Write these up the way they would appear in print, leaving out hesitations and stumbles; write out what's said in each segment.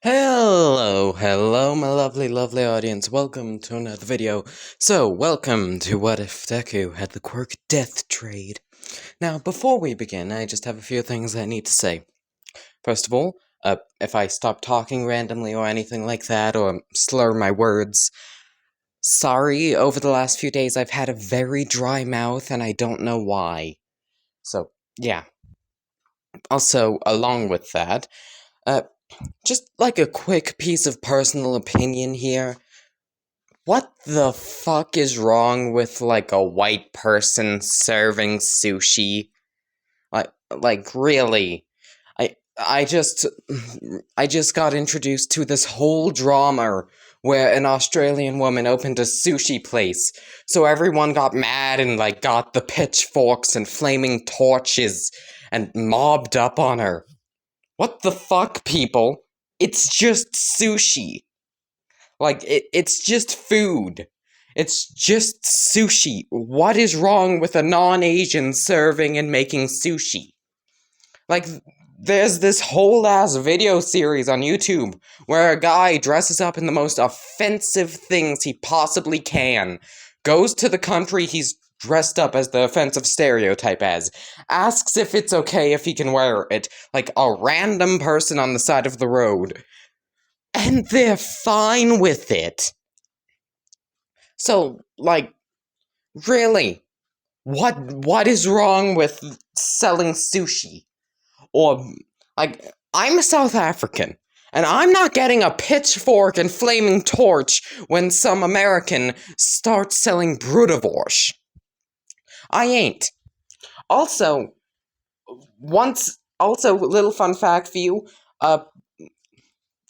Hello, my lovely audience. Welcome to another video. So, welcome to What If Deku had the Quirk death trade. Now, before we begin, I just have a few things I need to say. First of all, if I stop talking randomly or anything like that, or slur my words, sorry, over the last few days I've had a very dry mouth and I don't know why. So, yeah. Also, along with that, just like a quick piece of personal opinion here. What the fuck is wrong with, like, a white person serving sushi? Really? I, I just, I just got introduced to this whole drama where an Australian woman opened a sushi place, so everyone got mad and, like, got the pitchforks and flaming torches and mobbed up on her. What the fuck, people? It's just sushi. It's just food. It's just sushi. What is wrong with a non-Asian serving and making sushi? Like, there's this whole ass video series on YouTube where a guy dresses up in the most offensive things he possibly can, goes to the country he's dressed up as the offensive stereotype as, asks if it's okay if he can wear it, like a random person on the side of the road, and they're fine with it. So, like, really, what is wrong with selling sushi? Or, like, I'm South African, and I'm not getting a pitchfork and flaming torch when some American starts selling Brudewurst. I ain't. Also, little fun fact for you,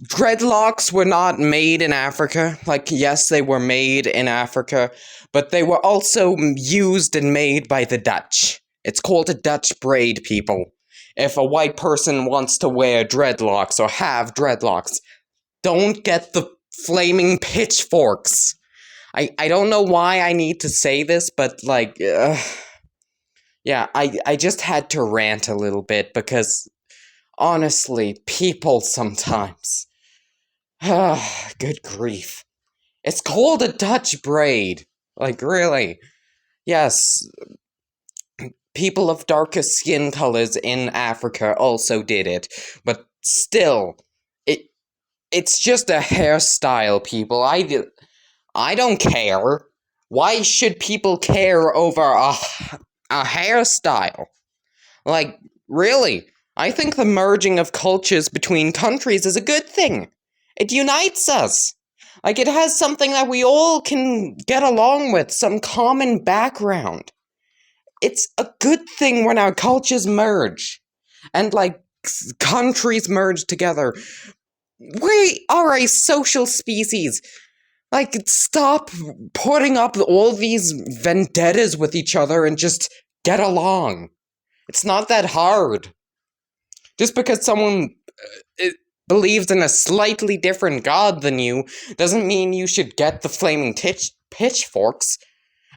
dreadlocks were not made in Africa. Like, yes, they were made in Africa, but they were also used and made by the Dutch. It's called a Dutch braid, people. If a white person wants to wear dreadlocks or have dreadlocks, don't get the flaming pitchforks. I don't know why I need to say this, but, like, yeah, I just had to rant a little bit because, honestly, people sometimes. Good grief. It's called a Dutch braid. Like, really. Yes, people of darker skin colors in Africa also did it, but still, it's just a hairstyle, people. I don't care. Why should people care over a hairstyle? Like, really, I think the merging of cultures between countries is a good thing. It unites us. Like, it has something that we all can get along with, some common background. It's a good thing when our cultures merge. And, like, countries merge together. We are a social species. Like, stop putting up all these vendettas with each other and just get along. It's not that hard. Just because someone believes in a slightly different god than you doesn't mean you should get the flaming pitchforks.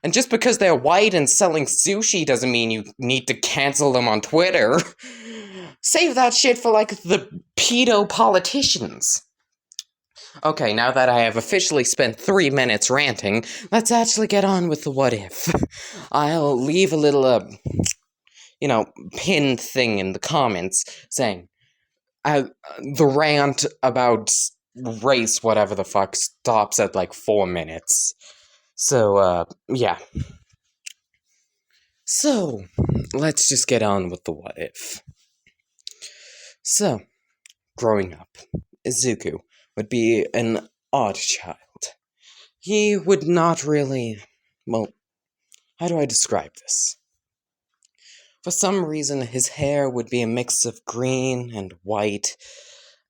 And just because they're white and selling sushi doesn't mean you need to cancel them on Twitter. Save that shit for, like, the pedo politicians. Okay, now that I have officially spent 3 minutes ranting, let's actually get on with the what if. I'll leave a little, pinned thing in the comments saying, the rant about race, whatever the fuck, stops at, like, 4 minutes. So, yeah. So, let's just get on with the what if. So, growing up, Izuku would be an odd child. He would not really... Well, how do I describe this? For some reason, his hair would be a mix of green and white,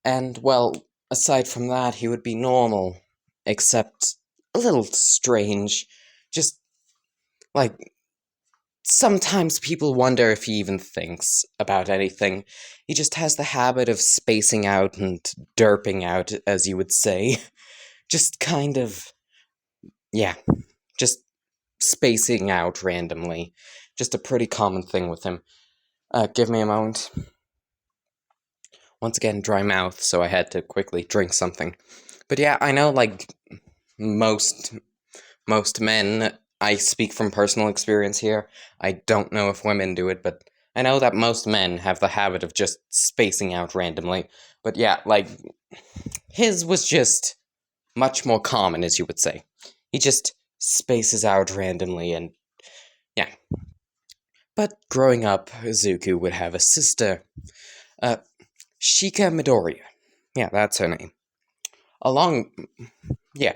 and, well, aside from that, he would be normal, except a little strange. Just, like, sometimes people wonder if he even thinks about anything. He just has the habit of spacing out and derping out, as you would say. Just kind of... yeah, just spacing out randomly. Just a pretty common thing with him. Give me a moment. once again, dry mouth, so I had to quickly drink something. But yeah, I know, like, most men, I speak from personal experience here. I don't know if women do it, but I know that most men have the habit of just spacing out randomly. But yeah, like, his was just much more common, as you would say. He just spaces out randomly, and yeah. But growing up, Izuku would have a sister, uh, Shika Midoriya. Yeah, that's her name. Yeah,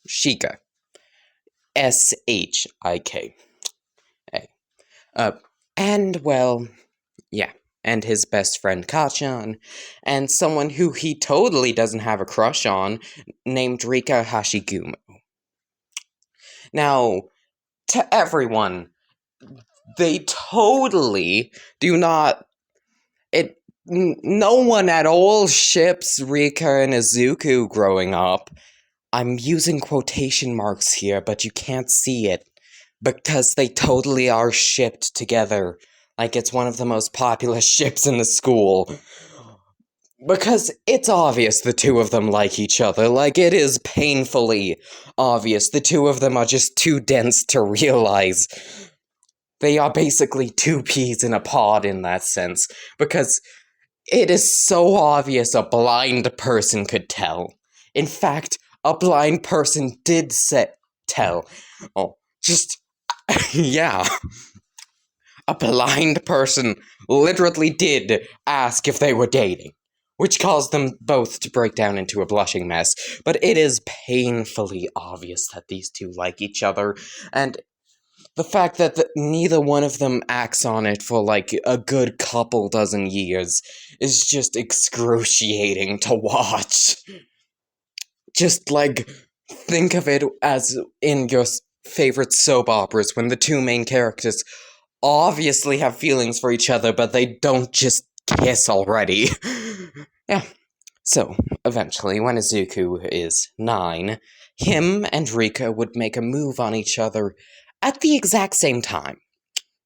Shika. Shika. Uh, and, well, yeah, and his best friend Kachan, and someone who he totally doesn't have a crush on, named Rika Hashigumo. Now, to everyone, they totally do not. No one at all ships Rika and Izuku growing up. I'm using quotation marks here, but you can't see it. Because they totally are shipped together. Like it's one of the most popular ships in the school. Because it's obvious the two of them like each other. Like, it is painfully obvious. The two of them are just too dense to realize. They are basically two peas in a pod in that sense. Because it is so obvious a blind person could tell. In fact, a blind person did tell. Oh, just... yeah. A blind person literally did ask if they were dating, which caused them both to break down into a blushing mess. But it is painfully obvious that these two like each other, and the fact that neither one of them acts on it for like a good couple dozen years is just excruciating to watch. Just like, think of it as in your favorite soap operas when the two main characters obviously have feelings for each other, but they don't just kiss already. Yeah. So, eventually, when Izuku is 9, him and Rika would make a move on each other at the exact same time.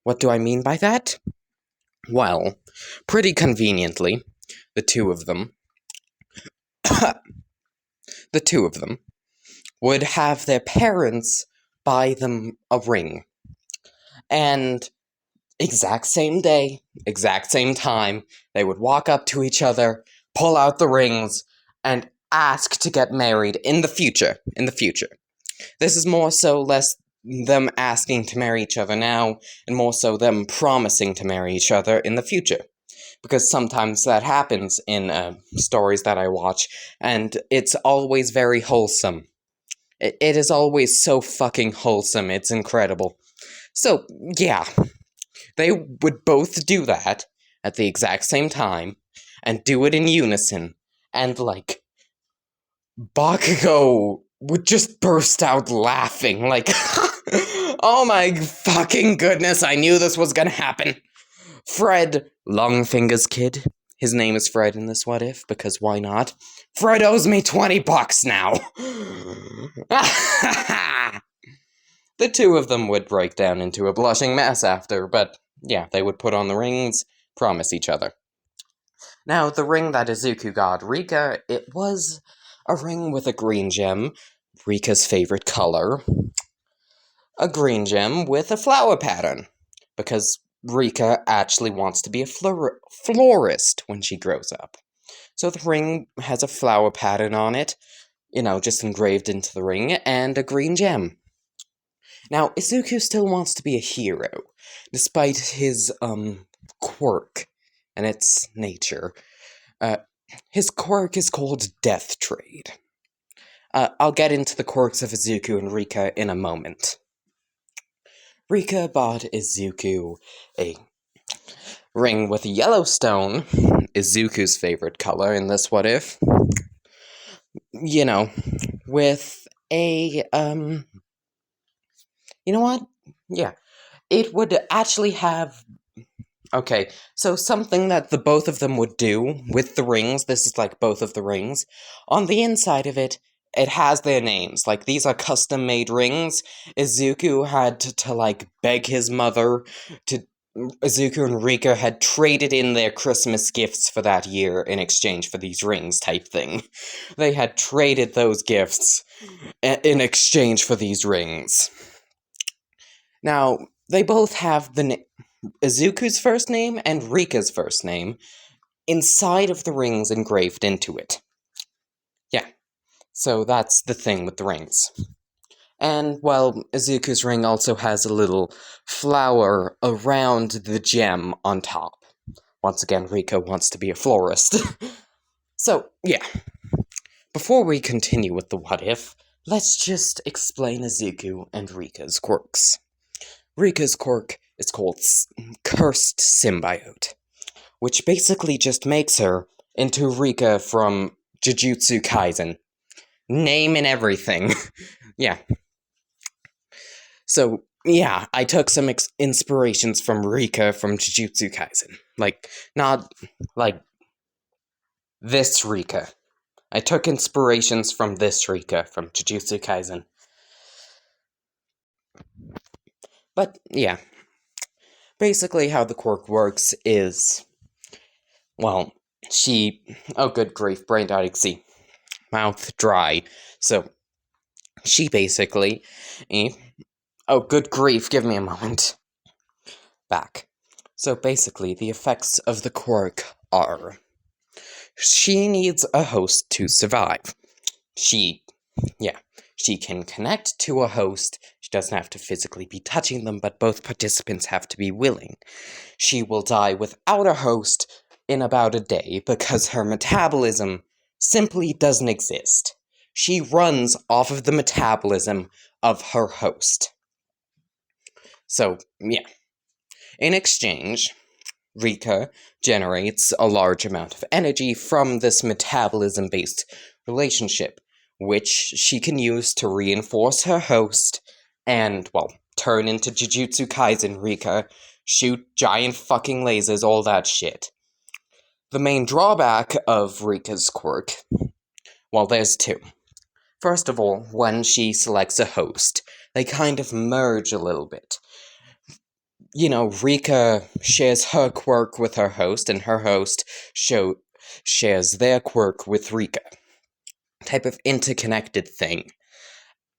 What do I mean by that? Well, pretty conveniently, the two of them would have their parents buy them a ring. And exact same day, exact same time, they would walk up to each other, pull out the rings, and ask to get married in the future. This is more so less them asking to marry each other now, and more so them promising to marry each other in the future. Because sometimes that happens in stories that I watch, and it's always very wholesome. It is always so fucking wholesome, it's incredible. So, yeah. They would both do that at the exact same time, and do it in unison, and, like, Bakugo would just burst out laughing, like, oh my fucking goodness, I knew this was gonna happen. Fred, Longfinger's kid, his name is Fred in this What If, because why not? Fred owes me $20 now. The two of them would break down into a blushing mess after, but yeah, they would put on the rings, promise each other. Now, the ring that Izuku got Rika, it was a ring with a green gem, Rika's favorite color. A green gem with a flower pattern, because Rika actually wants to be a florist when she grows up. So the ring has a flower pattern on it, just engraved into the ring, and a green gem. Now, Izuku still wants to be a hero, despite his, quirk and its nature. His quirk is called Death Trade. I'll get into the quirks of Izuku and Rika in a moment. Rika bought Izuku a ring with a yellow stone, Izuku's favorite color in this What If. With a, you know what? Yeah. It would actually have... Okay, so something that the both of them would do with the rings, this is like both of the rings, on the inside of it, it has their names. Like, these are custom-made rings. Izuku had to like, beg his mother to Izuku and Rika had traded in their Christmas gifts for that year in exchange for these rings type thing. They had traded those gifts in exchange for these rings. Now, they both have Izuku's first name and Rika's first name inside of the rings engraved into it. Yeah, so that's the thing with the rings. And, well, Izuku's ring also has a little flower around the gem on top. Once again, Rika wants to be a florist. So, yeah. Before we continue with the what if, let's just explain Izuku and Rika's quirks. Rika's quirk is called Cursed Symbiote, which basically just makes her into Rika from Jujutsu Kaisen. Name and everything. Yeah. So, yeah, I took some inspirations from Rika from Jujutsu Kaisen. Not like this Rika. I took inspirations from this Rika from Jujutsu Kaisen. But, yeah. Basically, how the quirk works is, well, oh, good grief, brain dying, see. Mouth dry. So, she basically, oh, good grief, give me a moment. Back. So basically, the effects of the quirk are, she needs a host to survive. She can connect to a host. She doesn't have to physically be touching them, but both participants have to be willing. She will die without a host in about a day because her metabolism simply doesn't exist. She runs off of the metabolism of her host. So, yeah. In exchange, Rika generates a large amount of energy from this metabolism-based relationship, which she can use to reinforce her host and, well, turn into Jujutsu Kaisen Rika, shoot giant fucking lasers, all that shit. The main drawback of Rika's quirk, well, there's two. First of all, when she selects a host, they kind of merge a little bit. You know, Rika shares her quirk with her host, and her host shares their quirk with Rika. Type of interconnected thing.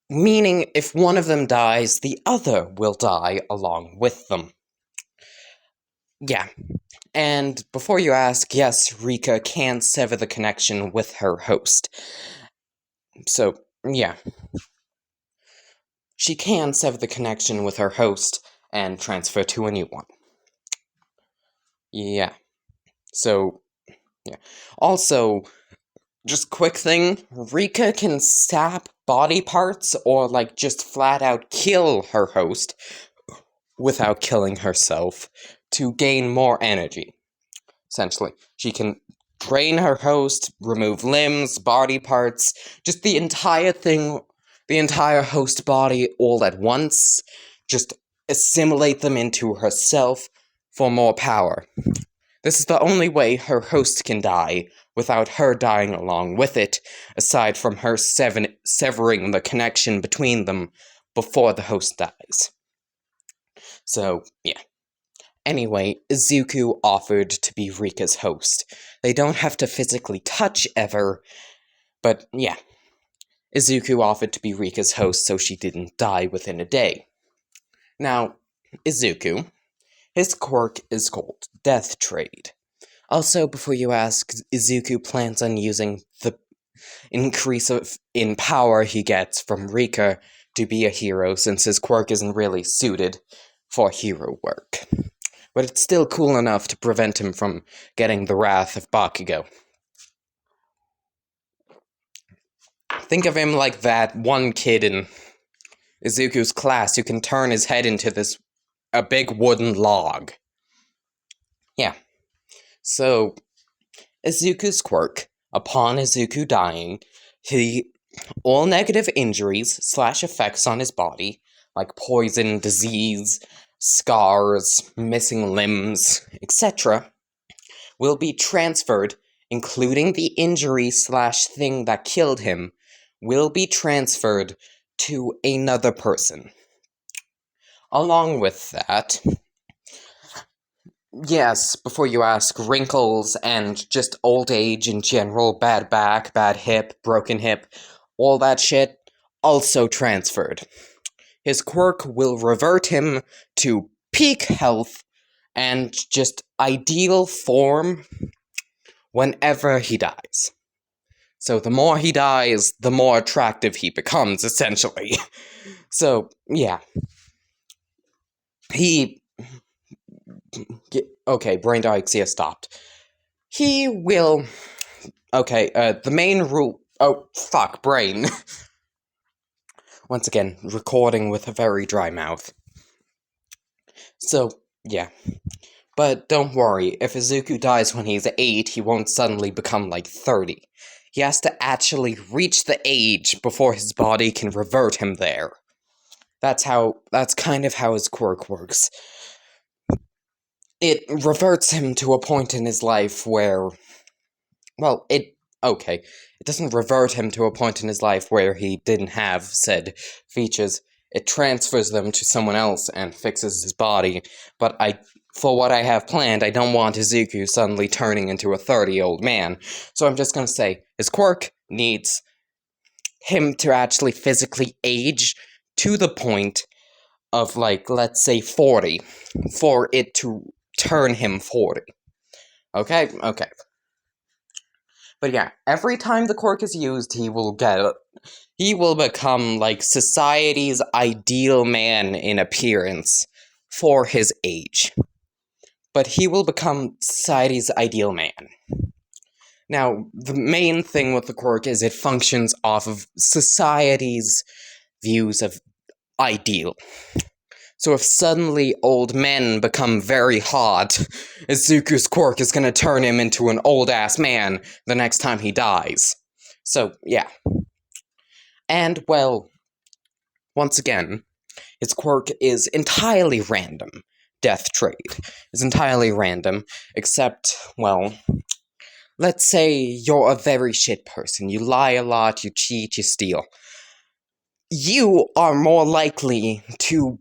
Meaning, if one of them dies, the other will die along with them. Yeah. And before you ask, yes, Rika can sever the connection with her host. So, yeah. She can sever the connection with her host and transfer to a new one. Yeah. So, yeah. Also, just quick thing, Rika can sap body parts or, just flat out kill her host without killing herself to gain more energy. Essentially, she can drain her host, remove limbs, body parts, just the entire thing, the entire host body all at once, just assimilate them into herself for more power. This is the only way her host can die without her dying along with it, aside from her severing the connection between them before the host dies. So, yeah. Anyway, Izuku offered to be Rika's host. They don't have to physically touch ever, but yeah. Izuku offered to be Rika's host so she didn't die within a day. Now, Izuku, his quirk is called Death Trade. Also, before you ask, Izuku plans on using the increase in power he gets from Rika to be a hero, since his quirk isn't really suited for hero work. But it's still cool enough to prevent him from getting the wrath of Bakugo. Think of him like that one kid in Izuku's class who can turn his head into a big wooden log. Yeah. So, Izuku's quirk, upon Izuku dying, all negative injuries / effects on his body, like poison, disease, scars, missing limbs, etc., will be transferred, including the injury / thing that killed him, will be transferred to another person. Along with that, yes, before you ask, wrinkles and just old age in general, bad back, bad hip, broken hip, all that shit, also transferred. His quirk will revert him to peak health and just ideal form whenever he dies. So the more he dies, the more attractive he becomes, essentially. So, yeah. Okay, brain dyslexia stopped. He will... Okay, the main rule... Oh, fuck, brain. Once again, recording with a very dry mouth. So, yeah. But don't worry, if Izuku dies when he's 8, he won't suddenly become like 30. He has to actually reach the age before his body can revert him there. That's kind of how his quirk works. It reverts him to a point in his life where, well, it doesn't revert him to a point in his life where he didn't have said features. It transfers them to someone else and fixes his body, but for what I have planned, I don't want Izuku suddenly turning into a 30-year-old man, so I'm just gonna say, his quirk needs him to actually physically age to the point of, like, let's say 40, for it to turn him 40. Okay? Okay. But yeah, every time the quirk is used, he will become, like, society's ideal man in appearance for his age. But he will become society's ideal man. Now, the main thing with the quirk is it functions off of society's views of ideal. So if suddenly old men become very hot, Izuku's quirk is gonna turn him into an old-ass man the next time he dies. So, yeah. And, well, once again, his quirk is entirely random. Death trade is entirely random, except, well, let's say you're a very shit person. You lie a lot, you cheat, you steal. You are more likely to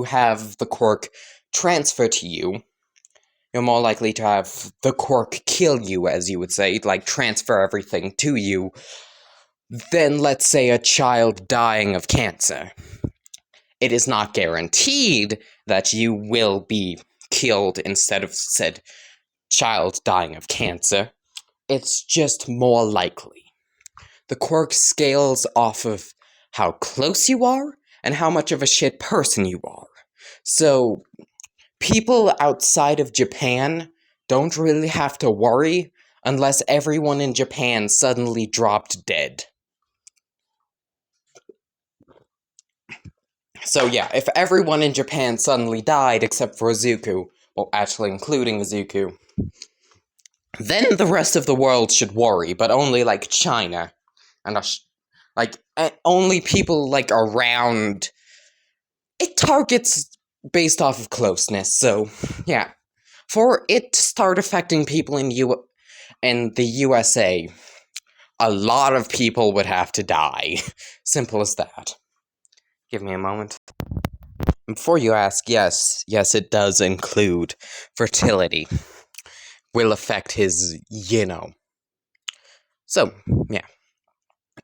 have the quirk transfer to you. You're more likely to have the quirk kill you, as you would say, like transfer everything to you, than, let's say, a child dying of cancer. It is not guaranteed that you will be killed instead of said child dying of cancer. It's just more likely. The quirk scales off of how close you are and how much of a shit person you are. So, people outside of Japan don't really have to worry unless everyone in Japan suddenly dropped dead. So yeah, if everyone in Japan suddenly died except for Izuku, well, actually including Izuku, then the rest of the world should worry, but only, like, China. And, only people, like, around... It targets based off of closeness, so, yeah. For it to start affecting people in the USA, a lot of people would have to die. Simple as that. Give me a moment. Before you ask, yes, it does include fertility. Will affect his, So, yeah.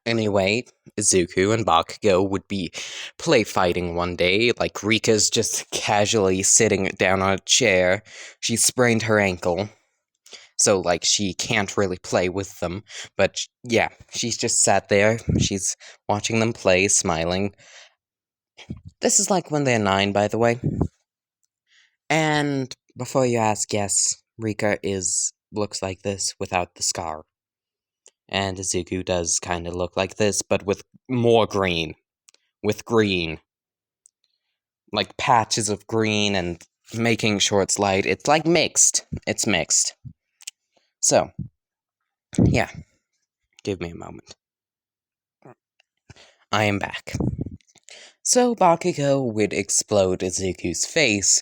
Anyway, Izuku and Bakugo would be play fighting one day, like Rika's just casually sitting down on a chair. She sprained her ankle, so, like, she can't really play with them. But, yeah, she's just sat there. She's watching them play, smiling. This is like when they're 9, by the way. And before you ask, yes, Rika looks like this without the scar. And Izuku does kind of look like this, but with more green. With green. Like patches of green and making sure it's light. It's like mixed. It's mixed. So, yeah. Give me a moment. I am back. So Bakugo would explode Izuku's face.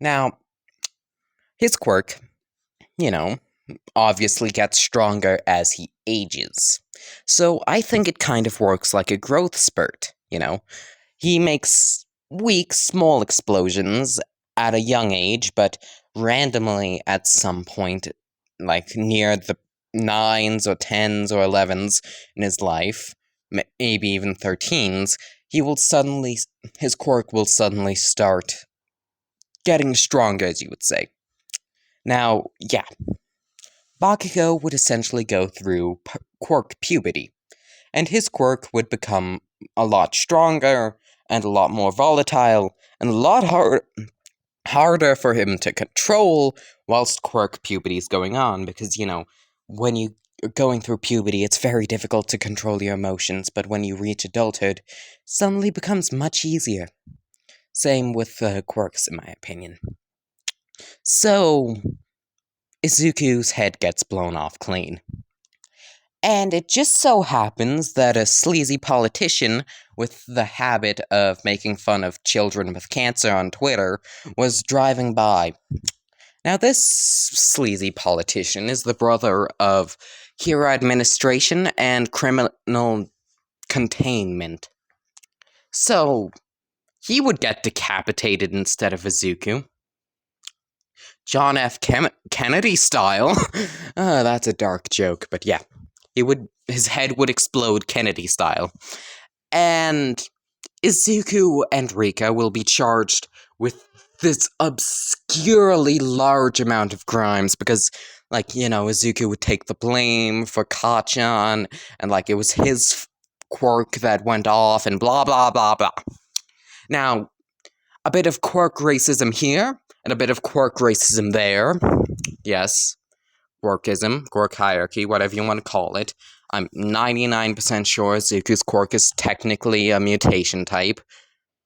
Now, his quirk, obviously gets stronger as he ages. So I think it kind of works like a growth spurt, He makes weak, small explosions at a young age, but randomly at some point, like near the 9s or 10s or 11s in his life, maybe even 13s, his quirk will suddenly start getting stronger, as you would say. Now, yeah, Bakugo would essentially go through quirk puberty, and his quirk would become a lot stronger and a lot more volatile and a lot harder for him to control whilst quirk puberty is going on, because, when you're going through puberty, it's very difficult to control your emotions, but when you reach adulthood, suddenly becomes much easier. Same with quirks, in my opinion. So, Izuku's head gets blown off clean. And it just so happens that a sleazy politician with the habit of making fun of children with cancer on Twitter was driving by. Now, this sleazy politician is the brother of Kira Administration and Criminal Containment. So, he would get decapitated instead of Izuku. John F. Kennedy style. That's a dark joke, but yeah. His head would explode Kennedy style. And Izuku and Rika will be charged with this obscurely large amount of crimes because, Izuku would take the blame for Kachan, and, it was his quirk that went off, and blah, blah, blah, blah. Now, a bit of quirk racism here, and a bit of quirk racism there. Yes, quirkism, quirk hierarchy, whatever you want to call it. I'm 99% sure Izuku's quirk is technically a mutation type.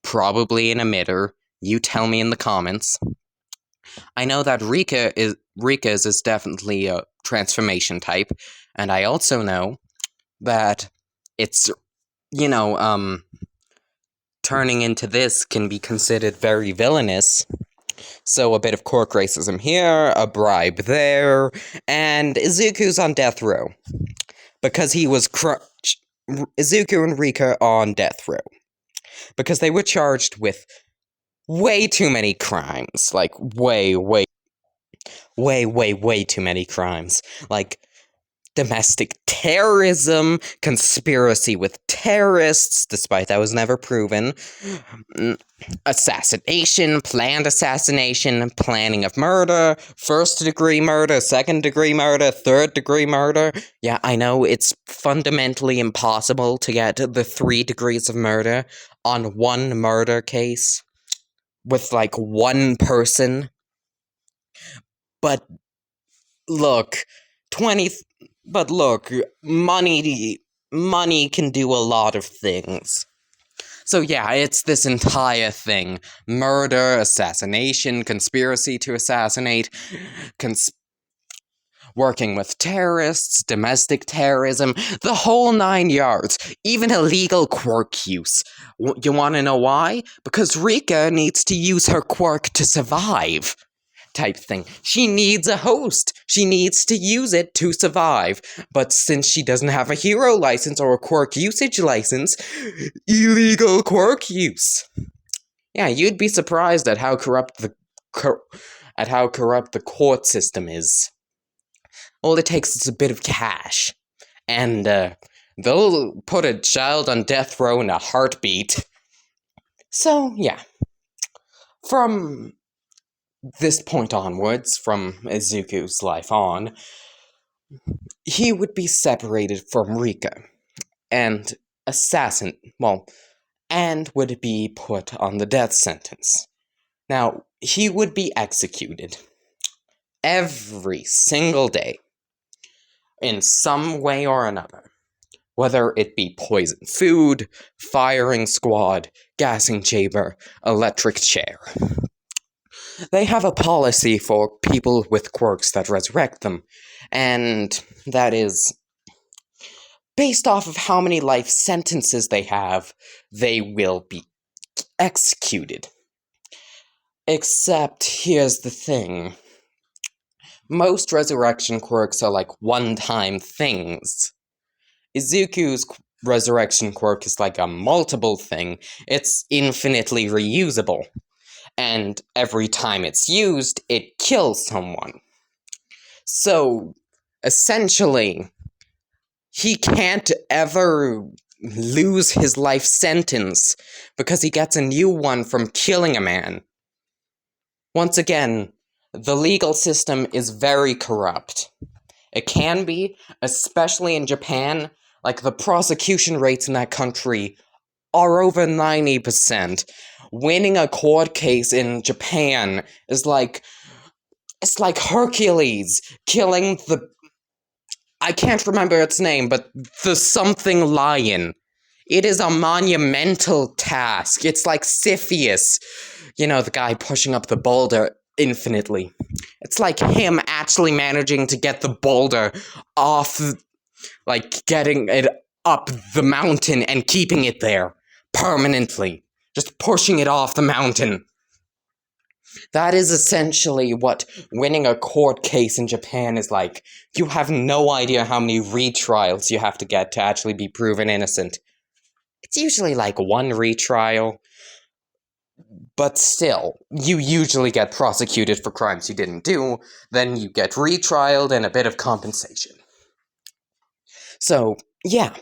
Probably an emitter. You tell me in the comments. I know that Rika's is definitely a transformation type, and I also know that it's, turning into this can be considered very villainous. So a bit of quirk racism here, a bribe there, and Izuku's on death row. Because he was Izuku and Rika on death row. Because they were charged with way too many crimes. Way too many crimes. Domestic terrorism, conspiracy with terrorists, despite that was never proven, assassination, planned assassination, planning of murder, first-degree murder, second-degree murder, third-degree murder. Yeah, I know it's fundamentally impossible to get the 3 degrees of murder on one murder case with, one person. But look, money can do a lot of things. So yeah, it's this entire thing. Murder, assassination, conspiracy to assassinate, working with terrorists, domestic terrorism, the whole 9 yards, even illegal quirk use. You want to know why? Because Rika needs to use her quirk to survive. Type thing. She needs a host. She needs to use it to survive. But since she doesn't have a hero license or a quirk usage license, illegal quirk use. Yeah, you'd be surprised at how corrupt the court system is. All it takes is a bit of cash, and they'll put a child on death row in a heartbeat. So yeah, from this point onwards, from Izuku's life on, he would be separated from Rika, and would be put on the death sentence. Now, he would be executed every single day, in some way or another. Whether it be poison food, firing squad, gassing chamber, electric chair. They have a policy for people with quirks that resurrect them, and that is based off of how many life sentences they have, they will be executed. Except, here's the thing. Most resurrection quirks are one-time things. Izuku's resurrection quirk is like a multiple thing. It's infinitely reusable. And every time it's used, it kills someone. So, essentially, he can't ever lose his life sentence because he gets a new one from killing a man. Once again, the legal system is very corrupt. It can be, especially in Japan. Like, the prosecution rates in that country are over 90%. Winning a court case in Japan is like, it's like Hercules killing the, I can't remember its name, but the something lion. It is a monumental task. It's like Cepheus, you know, the guy pushing up the boulder infinitely. It's like him actually managing to get the boulder off, like getting it up the mountain and keeping it there permanently. Just pushing it off the mountain. That is essentially what winning a court case in Japan is like. You have no idea how many retrials you have to get to actually be proven innocent. It's usually like one retrial, but still, you usually get prosecuted for crimes you didn't do, then you get retrialed and a bit of compensation. So, yeah.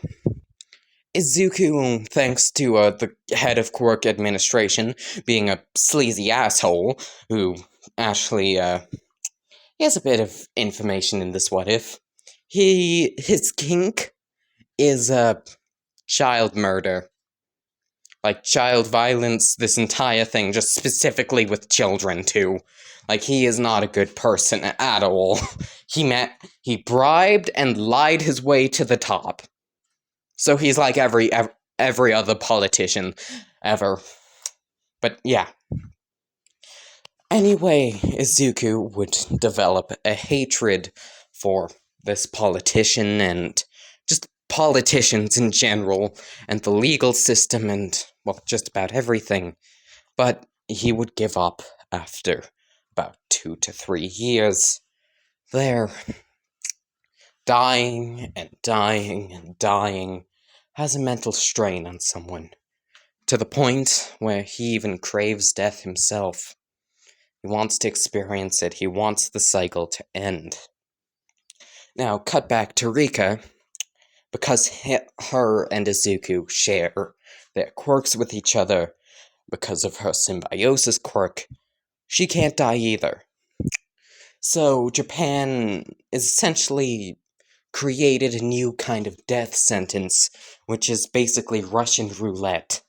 Izuku, thanks to the head of Quirk administration being a sleazy asshole, who actually, he has a bit of information in this what if. His kink is, child murder. Like, child violence, this entire thing, just specifically with children, too. Like, he is not a good person at all. He bribed and lied his way to the top. So he's like every other politician ever. But yeah. Anyway, Izuku would develop a hatred for this politician and just politicians in general, and the legal system and, well, just about everything. But he would give up after about 2 to 3 years. There, dying and dying and dying has a mental strain on someone, to the point where he even craves death himself. He wants to experience it, he wants the cycle to end. Now, cut back to Rika, because her and Izuku share their quirks with each other, because of her symbiosis quirk, she can't die either. So, Japan is essentially created a new kind of death sentence, which is basically Russian roulette.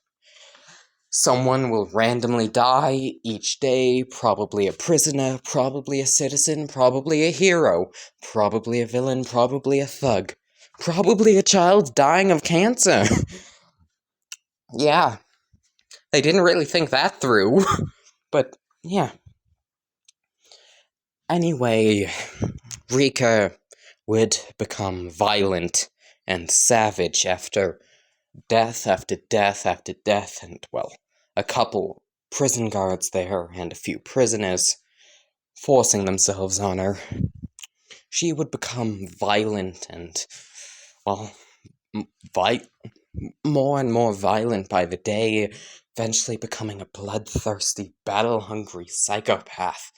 Someone will randomly die each day, probably a prisoner, probably a citizen, probably a hero, probably a villain, probably a thug, probably a child dying of cancer. Yeah, they didn't really think that through, but yeah. Anyway, Rika would become violent and savage after death after death after death, and, well, a couple prison guards there and a few prisoners forcing themselves on her. She would become violent and, well, more and more violent by the day, eventually becoming a bloodthirsty, battle-hungry psychopath.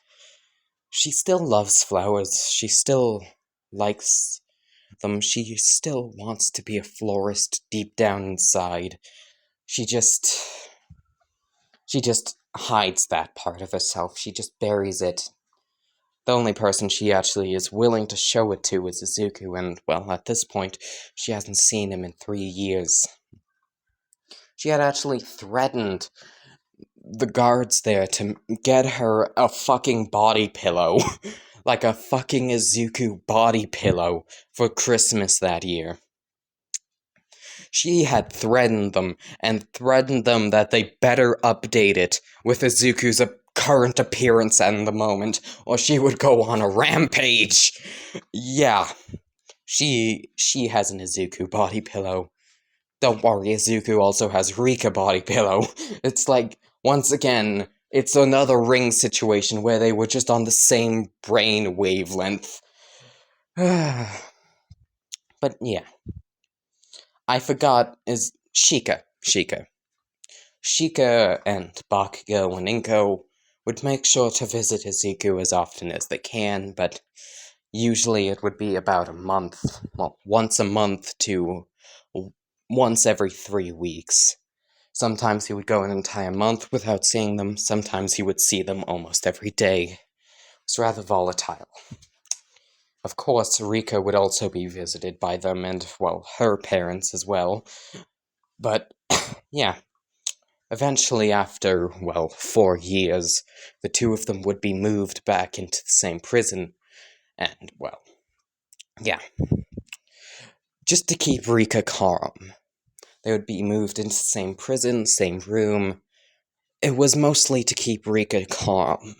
She still loves flowers, she still likes them, she still wants to be a florist deep down inside. She just hides that part of herself. She just buries it. The only person she actually is willing to show it to is Izuku, and, well, at this point, she hasn't seen him in 3 years. She had actually threatened the guards there to get her a fucking body pillow. Like a fucking Izuku body pillow for Christmas that year. She had threatened them, and threatened them that they better update it with Izuku's current appearance at the moment, or she would go on a rampage. Yeah, she has an Izuku body pillow. Don't worry, Izuku also has Rika body pillow. It's like, once again, it's another Ring situation where they were just on the same brain wavelength. But yeah. I forgot, is Shika. Shika and Bakugo and Inko would make sure to visit Izuku as often as they can, but usually it would be about a month, well, once a month to once every 3 weeks. Sometimes he would go an entire month without seeing them, sometimes he would see them almost every day. It's rather volatile. Of course, Rika would also be visited by them and, well, her parents as well. But, yeah. Eventually, after, well, 4 years, the two of them would be moved back into the same prison. And, well, yeah. Just to keep Rika calm. They would be moved into the same prison, same room. It was mostly to keep Rika calm.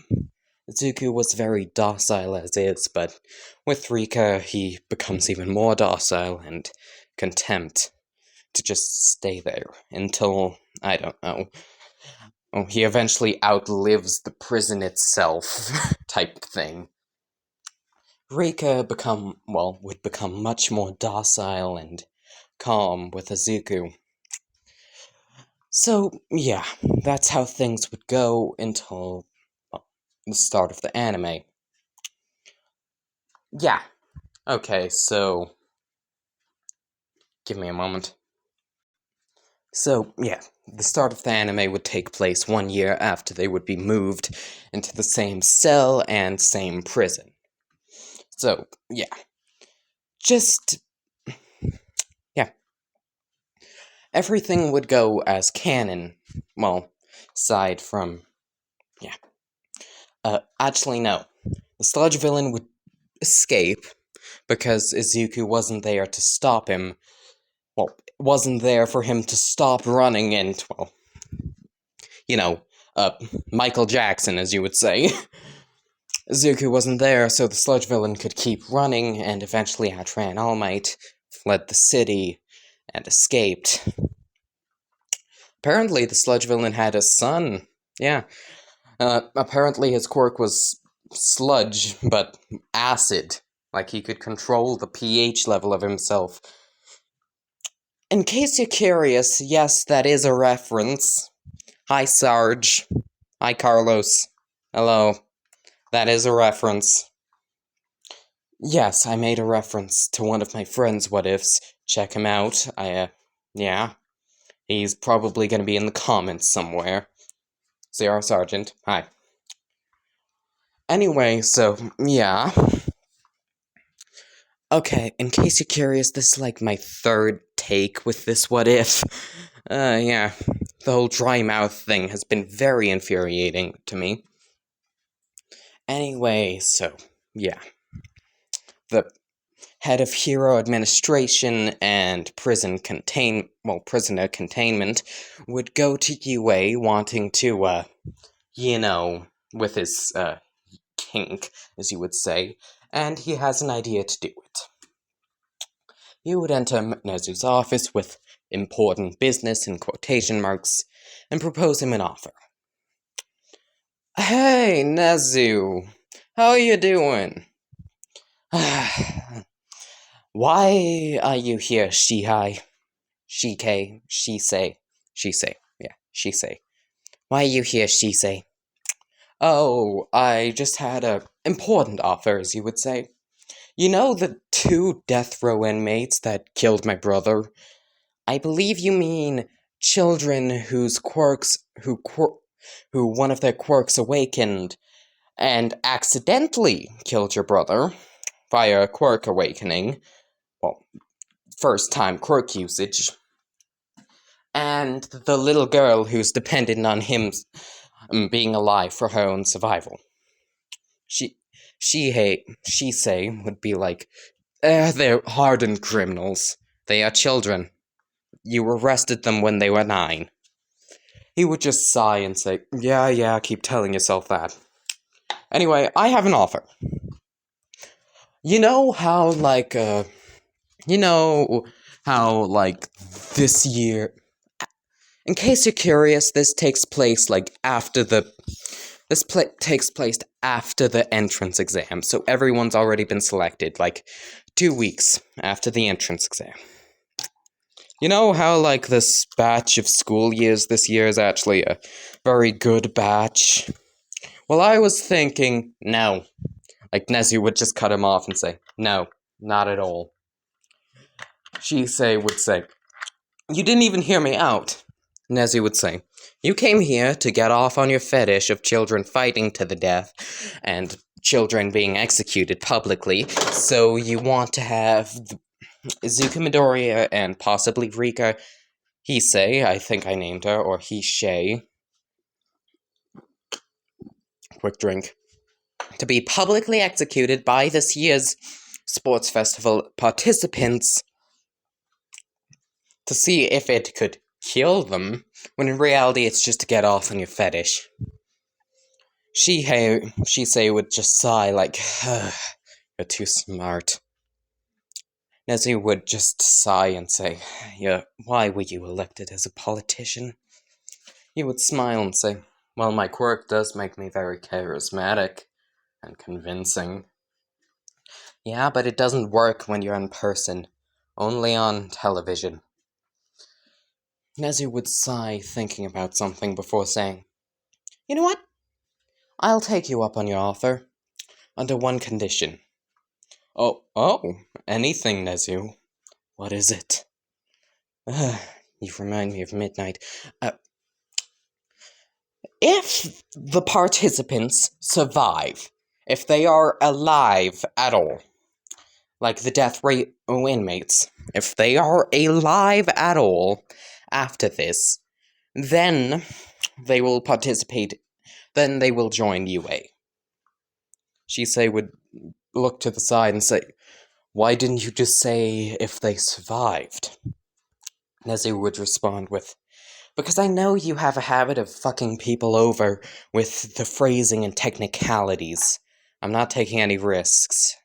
Izuku was very docile as is, but with Rika, he becomes even more docile and content to just stay there until, I don't know, he eventually outlives the prison itself, type thing. Rika would become much more docile and calm with Izuku. So, yeah, that's how things would go until the start of the anime. Yeah. Okay, so give me a moment. So, yeah, the start of the anime would take place 1 year after they would be moved into the same cell and same prison. So, yeah. Yeah. Everything would go as canon. Well, aside from, yeah. Actually, no. The sludge villain would escape because Izuku wasn't there to stop him. Well, wasn't there for him to stop running and, well, Michael Jackson, as you would say. Izuku wasn't there, so the sludge villain could keep running and eventually outran All Might, fled the city, and escaped. Apparently, the sludge villain had a son. Yeah. Apparently, his quirk was sludge, but acid. Like he could control the pH level of himself. In case you're curious, yes, that is a reference. Hi, Sarge. Hi, Carlos. Hello. That is a reference. Yes, I made a reference to one of my friend's what-ifs. Check him out. Yeah. He's probably gonna be in the comments somewhere. CR Sergeant. Hi. Anyway, so, yeah. Okay, in case you're curious, this is like my third take with this what-if. Yeah. The whole dry mouth thing has been very infuriating to me. Anyway, so, yeah. The head of Hero Administration and prisoner containment would go to UA wanting to, with his, kink, as you would say, and he has an idea to do it. He would enter Nezu's office with important business in quotation marks and propose him an offer. Hey, Nezu, how are you doing? Why are you here, Shihai? Shisei. Yeah, Shisei. Why are you here, Shisei? Oh, I just had a important offer, as you would say. You know the 2 death row inmates that killed my brother? I believe you mean children who one of their quirks awakened and accidentally killed your brother via quirk awakening. Well, first time quirk usage. And the little girl who's dependent on him being alive for her own survival. Shisei would be like, they're hardened criminals. They are children. You arrested them when they were 9. He would just sigh and say, yeah, keep telling yourself that. Anyway, I have an offer. You know how, this year... In case you're curious, this takes place, after the... takes place after the entrance exam, so everyone's already been selected, 2 weeks after the entrance exam. You know how, like, this batch of school years this year is actually a very good batch? Well, I was thinking, no. Like, Nezu would just cut him off and say, no, not at all. Would say, you didn't even hear me out. Nezu would say, you came here to get off on your fetish of children fighting to the death and children being executed publicly, so you want to have Izuku Midoriya and possibly Rika Hisei, I think I named her, or Hisei, quick drink, to be publicly executed by this year's sports festival participants to see if it could kill them, when in reality it's just to get off on your fetish. Shisei would just sigh like, you're too smart. Nezu would just sigh and say, yeah, why were you elected as a politician? He would smile and say, well, my quirk does make me very charismatic and convincing. Yeah, but it doesn't work when you're in person, only on television. Nezu would sigh, thinking about something before saying, you know what? I'll take you up on your offer, under one condition. Oh, anything, Nezu. What is it? You remind me of midnight. If the participants survive, if they are alive at all, like the death rate inmates, if they are alive at all after this, then they will participate, then they will join UA. Shisei would look to the side and say, why didn't you just say if they survived? Nezu would respond with, because I know you have a habit of fucking people over with the phrasing and technicalities. I'm not taking any risks.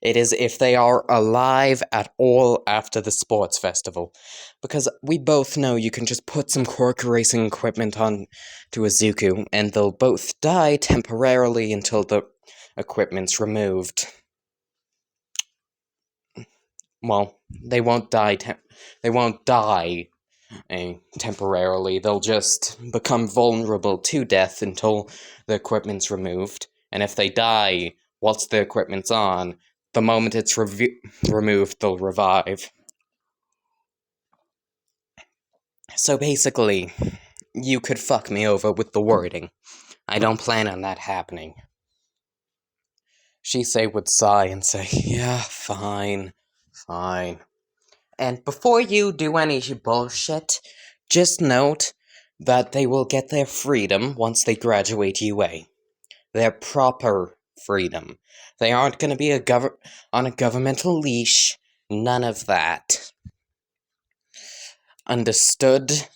It is if they are alive at all after the sports festival. Because we both know you can just put some Quirk racing equipment on to Izuku, and they'll both die temporarily until the equipment's removed. Well, they won't die temporarily. They'll just become vulnerable to death until the equipment's removed. And if they die whilst the equipment's on, the moment it's removed, they'll revive. So basically, you could fuck me over with the wording. I don't plan on that happening. Shisei would sigh and say, yeah, fine. And before you do any bullshit, just note that they will get their freedom once they graduate UA. Their proper freedom. They aren't going to be on a governmental leash. None of that. Understood?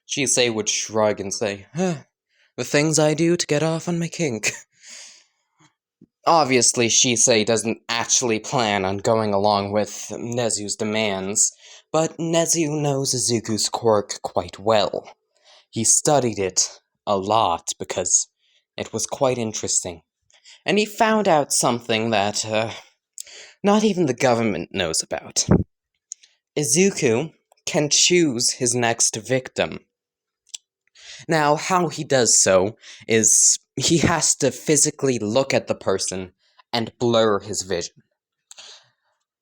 Shisei would shrug and say, the things I do to get off on my kink. Obviously, Shisei doesn't actually plan on going along with Nezu's demands, but Nezu knows Izuku's quirk quite well. He studied it a lot because it was quite interesting. And he found out something that not even the government knows about. Izuku can choose his next victim. Now, how he does so is he has to physically look at the person and blur his vision.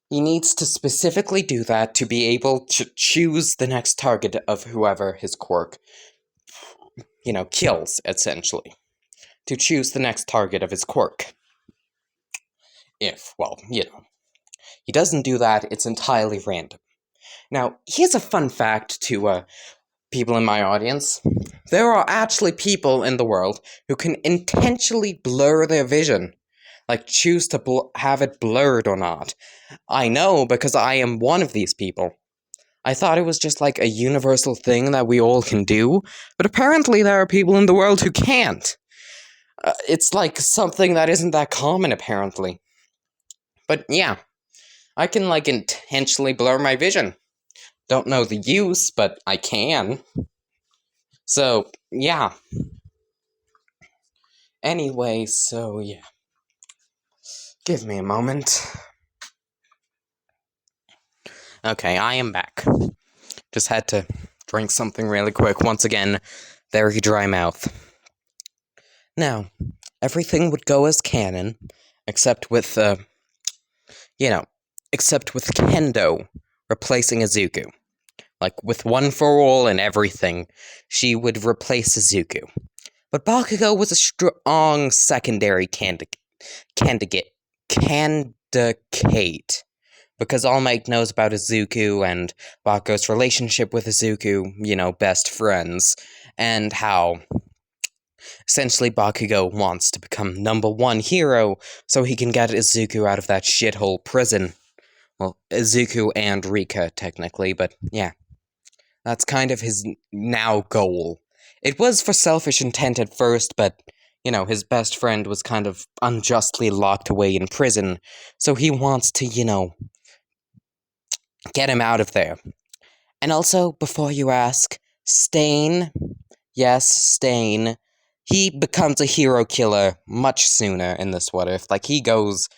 He needs to specifically do that to be able to choose the next target of whoever his quirk, kills, essentially. To choose the next target of his quirk. If, he doesn't do that, it's entirely random. Now, here's a fun fact to people in my audience. There are actually people in the world who can intentionally blur their vision. Like, choose to have it blurred or not. I know because I am one of these people. I thought it was just like a universal thing that we all can do, but apparently there are people in the world who can't. It's like something that isn't that common, apparently. But yeah, I can, intentionally blur my vision. Don't know the use, but I can. So, yeah. Anyway, so, yeah. Give me a moment. Okay, I am back. Just had to drink something really quick. Once again, very dry mouth. Now, everything would go as canon, except with, except with Kendo replacing Izuku. Like, with One for All and everything, she would replace Izuku. But Bakugo was a strong secondary candidate. Because All Might knows about Izuku and Bakugo's relationship with Izuku, best friends, and how essentially Bakugo wants to become #1 hero so he can get Izuku out of that shithole prison. Well, Izuku and Rika, technically, but yeah. That's kind of his now goal. It was for selfish intent at first, but, his best friend was kind of unjustly locked away in prison, so he wants to, get him out of there. And also, before you ask, Stain, yes, Stain, he becomes a hero killer much sooner in this What If. Like, he goes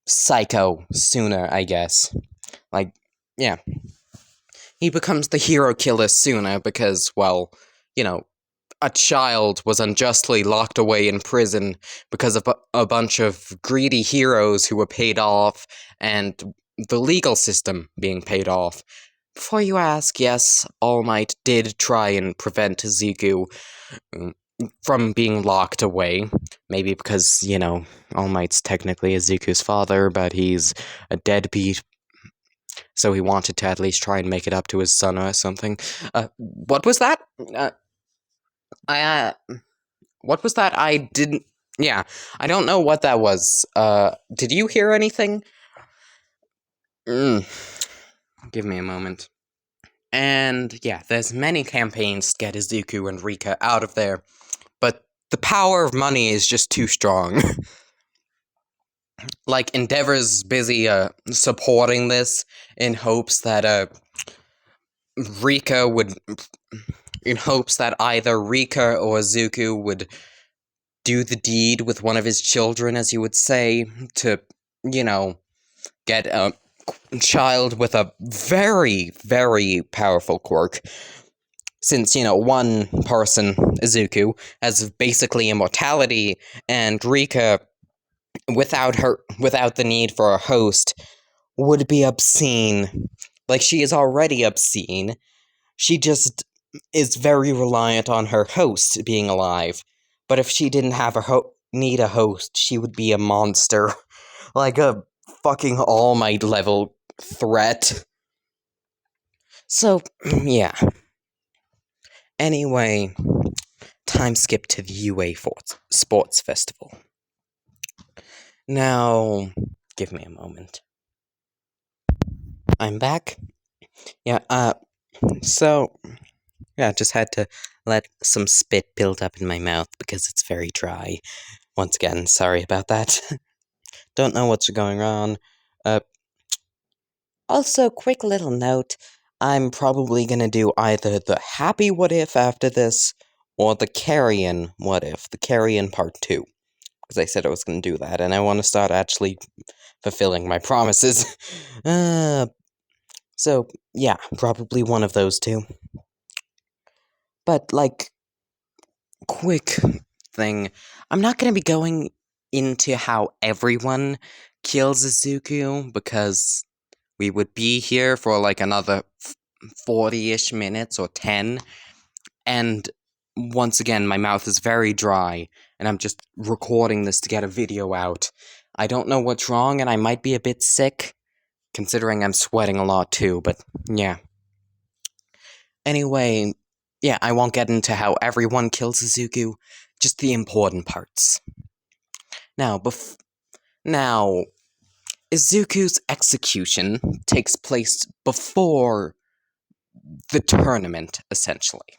psycho sooner, I guess. Like, yeah. He becomes the hero killer sooner because, well, a child was unjustly locked away in prison because of a bunch of greedy heroes who were paid off and the legal system being paid off. Before you ask, yes, All Might did try and prevent Izuku from being locked away. Maybe because, All Might's technically Izuku's father, but he's a deadbeat, so he wanted to at least try and make it up to his son or something. What was that? What was that? I didn't... Yeah, I don't know what that was. Did you hear anything? Give me a moment. And, yeah, there's many campaigns to get Izuku and Rika out of there, but the power of money is just too strong. Like, Endeavor's busy, supporting this in hopes that, Rika would... In hopes that either Rika or Izuku would do the deed with one of his children, as you would say, to, get a child with a very, very powerful quirk. Since, one person, Izuku, has basically immortality, and Rika, without the need for a host, would be obscene. Like, she is already obscene. She just is very reliant on her host being alive. But if she didn't have need a host, she would be a monster. Like a fucking All Might level threat. So, yeah. Anyway, time skip to the UA Sports Festival. Now, give me a moment. I'm back. Yeah, so, yeah, just had to let some spit build up in my mouth because it's very dry. Once again, sorry about that. Don't know what's going on. Also, quick little note, I'm probably gonna do either the Happy What If after this, or the Carrion What If, the Carrion Part 2. Because I said I was gonna do that, and I want to start actually fulfilling my promises. So, yeah, probably one of those two. But, like, quick thing, I'm not gonna be going into how everyone kills Izuku, because we would be here for, like, another 40-ish minutes, or 10, and once again, my mouth is very dry, and I'm just recording this to get a video out. I don't know what's wrong, and I might be a bit sick, considering I'm sweating a lot too, but yeah. Anyway, yeah, I won't get into how everyone kills Izuku, just the important parts. Now, Izuku's execution takes place before the tournament, essentially.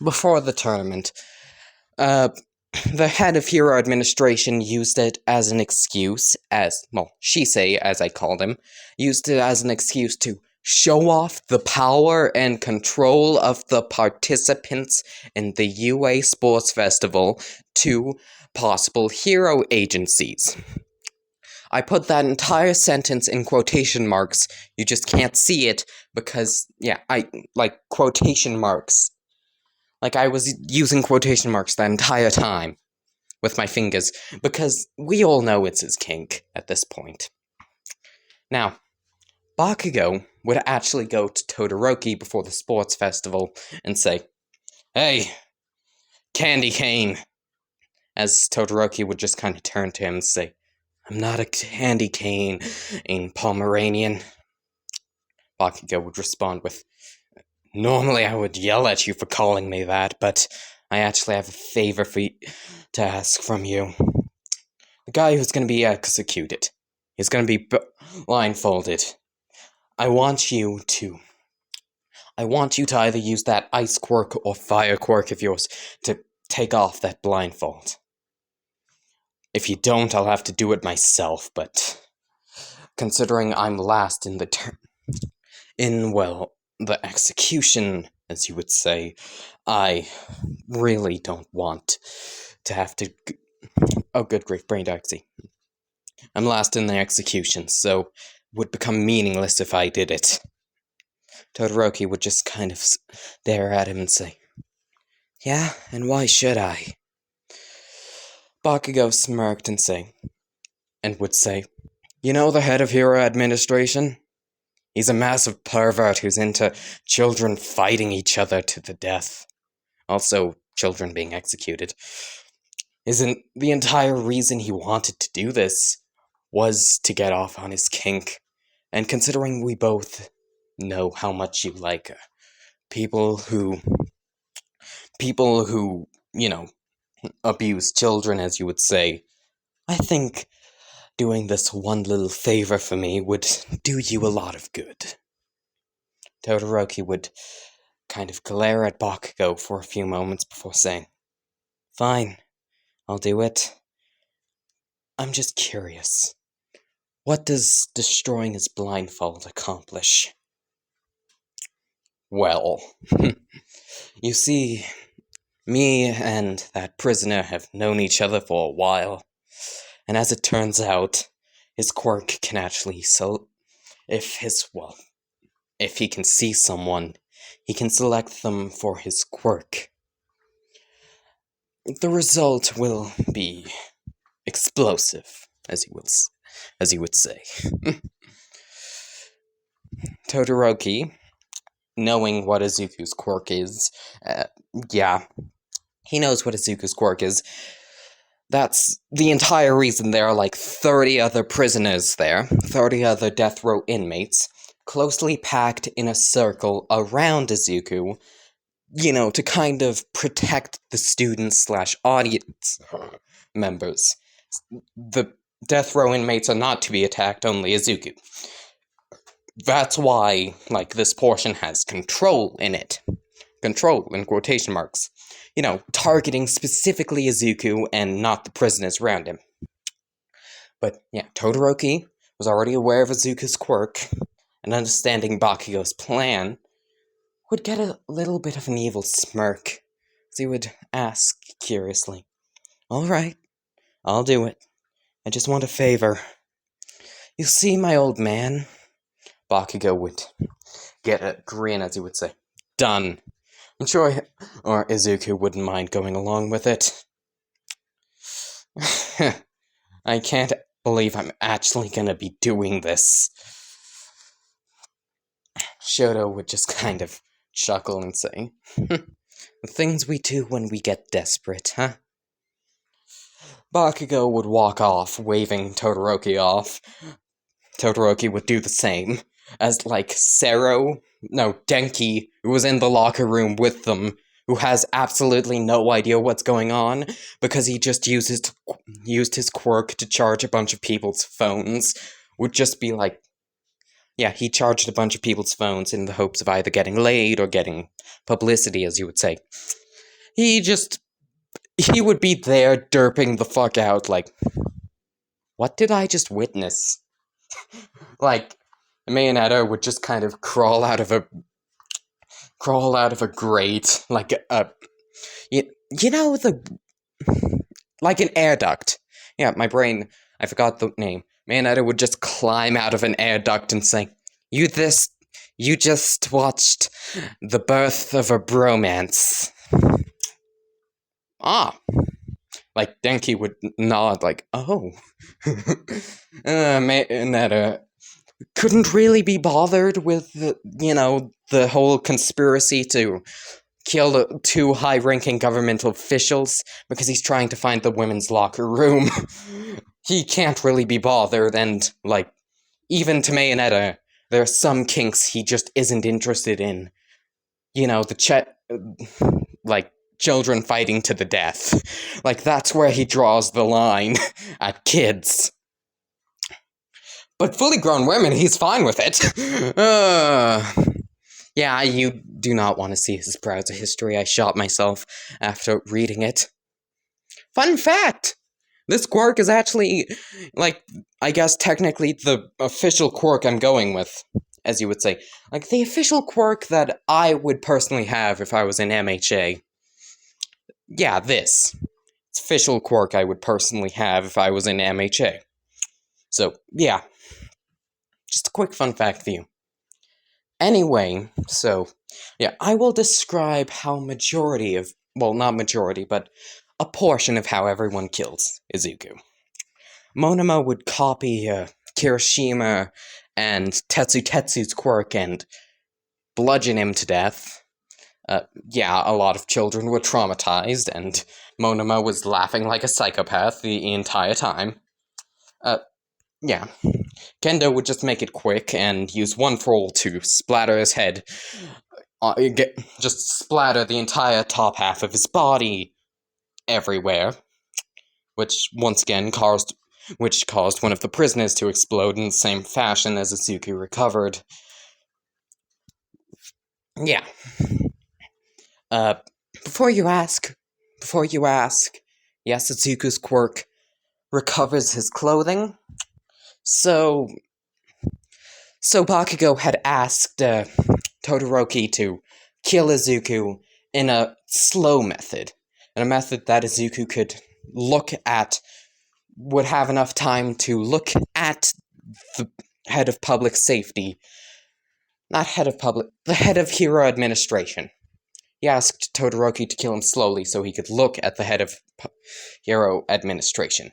Before the tournament, the head of Hero Administration used it as an excuse, Shisei, as I called him, used it as an excuse to show off the power and control of the participants in the UA Sports Festival to possible hero agencies. I put that entire sentence in quotation marks. You just can't see it because, yeah, I like quotation marks. Like I was using quotation marks that entire time with my fingers because we all know it's his kink at this point. Now, Bakugo would actually go to Todoroki before the sports festival and say, "Hey, candy cane," as Todoroki would just kind of turn to him and say, "I'm not a candy cane in Pomeranian." Bakugo would respond with, "Normally I would yell at you for calling me that, but I actually have a favor for you to ask from you. The guy who's going to be executed, he's going to be blindfolded. I want you to either use that ice quirk or fire quirk of yours to take off that blindfold. If you don't, I'll have to do it myself, but considering I'm last in the the execution, as you would say, I really don't want to have to... Oh, good grief, brain doxy. I'm last in the execution, so it would become meaningless if I did it." Todoroki would just kind of stare at him and say, "Yeah, and why should I?" Bakugo smirked and would say, "You know the head of Hero Administration? He's a massive pervert who's into children fighting each other to the death. Also, children being executed. Isn't the entire reason he wanted to do this was to get off on his kink? And considering we both know how much you like people who, you know, abuse children, as you would say, I think doing this one little favor for me would do you a lot of good." Todoroki would kind of glare at Bakugo for a few moments before saying, "Fine, I'll do it. I'm just curious. What does destroying his blindfold accomplish?" "Well, you see, me and that prisoner have known each other for a while, and as it turns out, his quirk can actually if he can see someone, he can select them for his quirk. The result will be explosive, as you would say." Todoroki, knowing what Izuku's quirk is, he knows what Izuku's quirk is. That's the entire reason there are like 30 other prisoners there, 30 other death row inmates, closely packed in a circle around Izuku, to kind of protect the students/audience members. The death row inmates are not to be attacked, only Izuku. That's why, this portion has control in it. Control, in quotation marks. Targeting specifically Izuku and not the prisoners around him. But, yeah, Todoroki was already aware of Izuku's quirk, and understanding Bakugo's plan, would get a little bit of an evil smirk, as he would ask curiously, "Alright, I'll do it. I just want a favor. You see, my old man?" Bakugo would get a grin as he would say, "Done. I'm sure Izuku wouldn't mind going along with it." I can't believe I'm actually gonna be doing this. Shoto would just kind of chuckle and say, "The things we do when we get desperate, huh?" Bakugo would walk off, waving Todoroki off. Todoroki would do the same, as Denki, who was in the locker room with them, who has absolutely no idea what's going on, because he just used his quirk to charge a bunch of people's phones, would just be like, he charged a bunch of people's phones in the hopes of either getting laid or getting publicity, as you would say. He would be there derping the fuck out, what did I just witness? Mayonnaise would just kind of crawl out of a grate, like an air duct. Yeah, my brain, I forgot the name. Mayonetta would just climb out of an air duct and say, You just watched the birth of a bromance. Ah. Like, Denki would nod, like, oh. Mayonetta couldn't really be bothered with, the whole conspiracy to kill the two high-ranking governmental officials because he's trying to find the women's locker room. He can't really be bothered, and, like, even to Mayonetta, there are some kinks he just isn't interested in. Like, children fighting to the death. Like, that's where he draws the line at kids. But fully grown women, he's fine with it. Yeah, you do not want to see his browser history. I shot myself after reading it. Fun fact! This quirk is actually, like, I guess technically the official quirk I'm going with, as you would say. Like, the official quirk that I would personally have if I was in MHA. Yeah, this. It's official quirk I would personally have if I was in MHA. So, yeah. Just a quick fun fact for you. Anyway, so, yeah, I will describe how majority of, well, not majority, but a portion of how everyone kills Izuku. Monoma would copy Kirishima and Tetsu's quirk and bludgeon him to death. Yeah, a lot of children were traumatized, and Monoma was laughing like a psychopath the entire time. Yeah. Kendo would just make it quick and use one for all to splatter his head. Just splatter the entire top half of his body everywhere. Which, once again, caused one of the prisoners to explode in the same fashion as Izuku recovered. Yeah. Before you ask, yes, Izuku's quirk recovers his clothing. So Bakugo had asked Todoroki to kill Izuku in a slow method, and a method that Izuku could would have enough time to look at the head of public safety. Not head of public, the head of Hero Administration. He asked Todoroki to kill him slowly so he could look at the head of Hero Administration.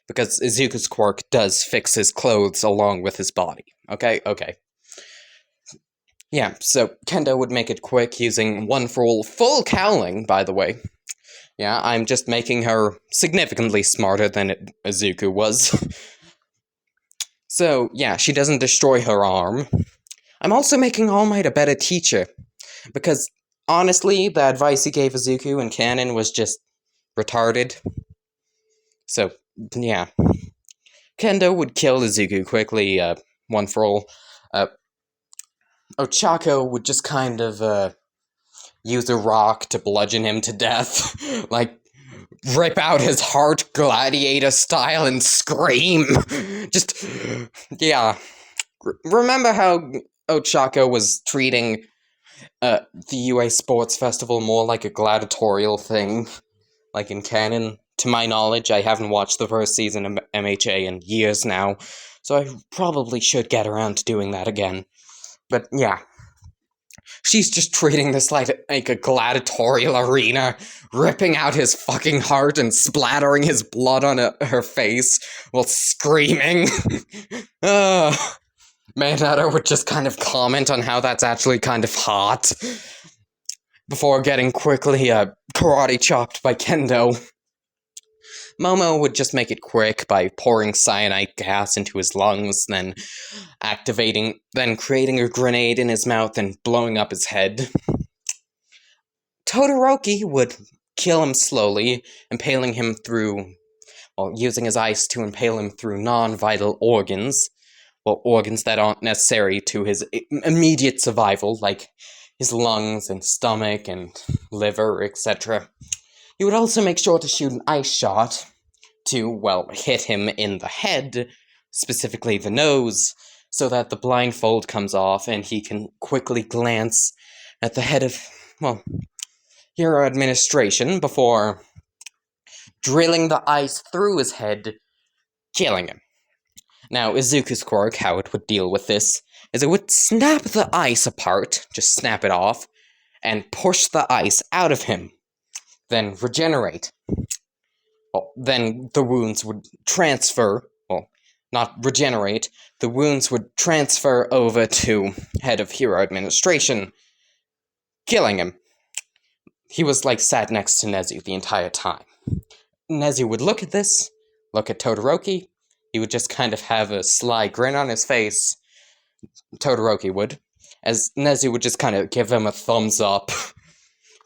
Because Izuku's quirk does fix his clothes along with his body. Okay. Yeah, so Kendo would make it quick using one for all full cowling, by the way. Yeah, I'm just making her significantly smarter than Izuku was. So, yeah, she doesn't destroy her arm. I'm also making All Might a better teacher. Because, honestly, the advice he gave Izuku in canon was just retarded. So, yeah. Kendo would kill Izuku quickly, one for all. Ochako would just kind of, use a rock to bludgeon him to death. Like, rip out his heart gladiator style and scream. Just, yeah. Remember how Ochako was treating the UA Sports Festival more like a gladiatorial thing? Like in canon? To my knowledge, I haven't watched the first season of MHA in years now, so I probably should get around to doing that again. But yeah. She's just treating this like a gladiatorial arena, ripping out his fucking heart and splattering his blood on her face while screaming. Mayonetta would just kind of comment on how that's actually kind of hot before getting quickly karate chopped by Kendo. Momo would just make it quick by pouring cyanide gas into his lungs, then creating a grenade in his mouth and blowing up his head. Todoroki would kill him slowly, using his ice to impale him through non-vital organs. Well, organs that aren't necessary to his immediate survival, like his lungs and stomach and liver, etc. He would also make sure to shoot an ice shot to, hit him in the head, specifically the nose, so that the blindfold comes off and he can quickly glance at the head of, Hero Administration before drilling the ice through his head, killing him. Now, Izuku's quirk, how it would deal with this, is it would snap the ice apart, just snap it off, and push the ice out of him, then regenerate. Well, then the wounds would transfer, well, not regenerate, the wounds would transfer over to head of hero administration, killing him. He was like sat next to Nezu the entire time. Nezu would look at this, look at Todoroki, he would just kind of have a sly grin on his face, Todoroki would, as Nezu would just kind of give him a thumbs up,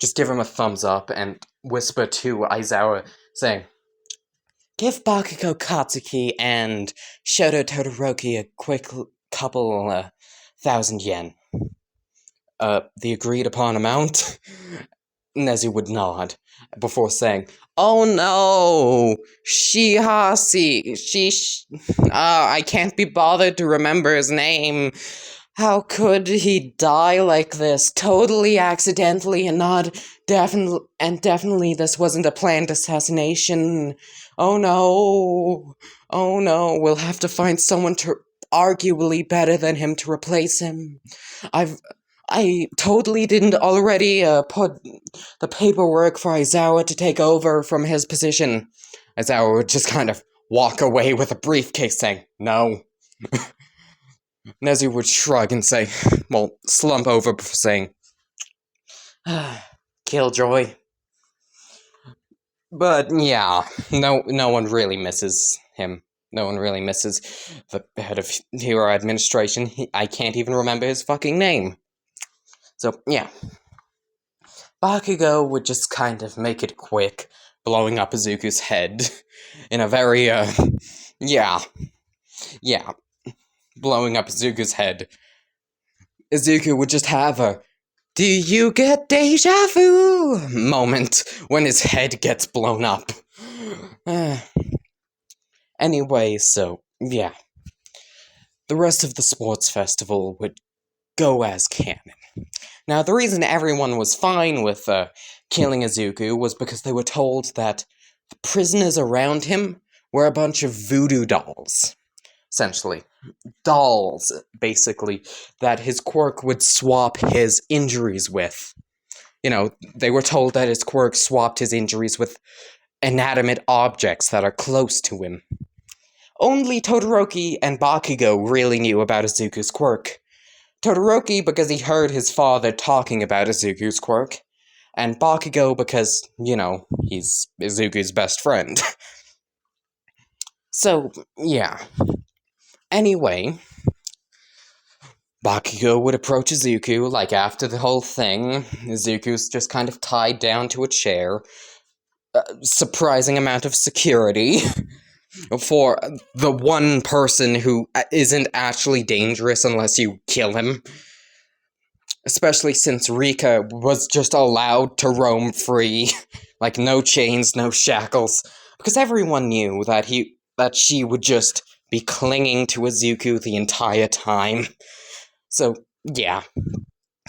just give him a thumbs up and whisper to Aizawa, saying, "Give Bakugo Katsuki and Shoto Todoroki a quick couple 1,000 yen." The agreed upon amount? Nezu would nod, before saying, "Oh no! I can't be bothered to remember his name. How could he die like this? Totally accidentally and definitely this wasn't a planned assassination. Oh no! Oh no, we'll have to find someone arguably better than him to replace him. I totally didn't already put the paperwork for Aizawa to take over from his position." Aizawa would just kind of walk away with a briefcase saying, "No." Nezu would shrug and say, well, slump over before saying, "Killjoy." But yeah, no one really misses him. No one really misses the head of hero administration. I can't even remember his fucking name. So, yeah. Bakugo would just kind of make it quick, blowing up Izuku's head in a very, yeah, blowing up Izuku's head. Izuku would just have a, "Do you get deja vu?" moment when his head gets blown up. Anyway, so, yeah. The rest of the sports festival would go as canon. Now, the reason everyone was fine with killing Izuku was because they were told that the prisoners around him were a bunch of voodoo dolls. Essentially. Dolls, basically, that his quirk would swap his injuries with. You know, they were told that his quirk swapped his injuries with inanimate objects that are close to him. Only Todoroki and Bakugo really knew about Izuku's quirk. Todoroki because he heard his father talking about Izuku's quirk, and Bakugo because, you know, he's Izuku's best friend. So, yeah. Anyway, Bakugo would approach Izuku, like after the whole thing, Izuku's just kind of tied down to a chair, surprising amount of security, for the one person who isn't actually dangerous unless you kill him. Especially since Rika was just allowed to roam free, like no chains, no shackles, because everyone knew that she would just be clinging to Izuku the entire time. So, yeah.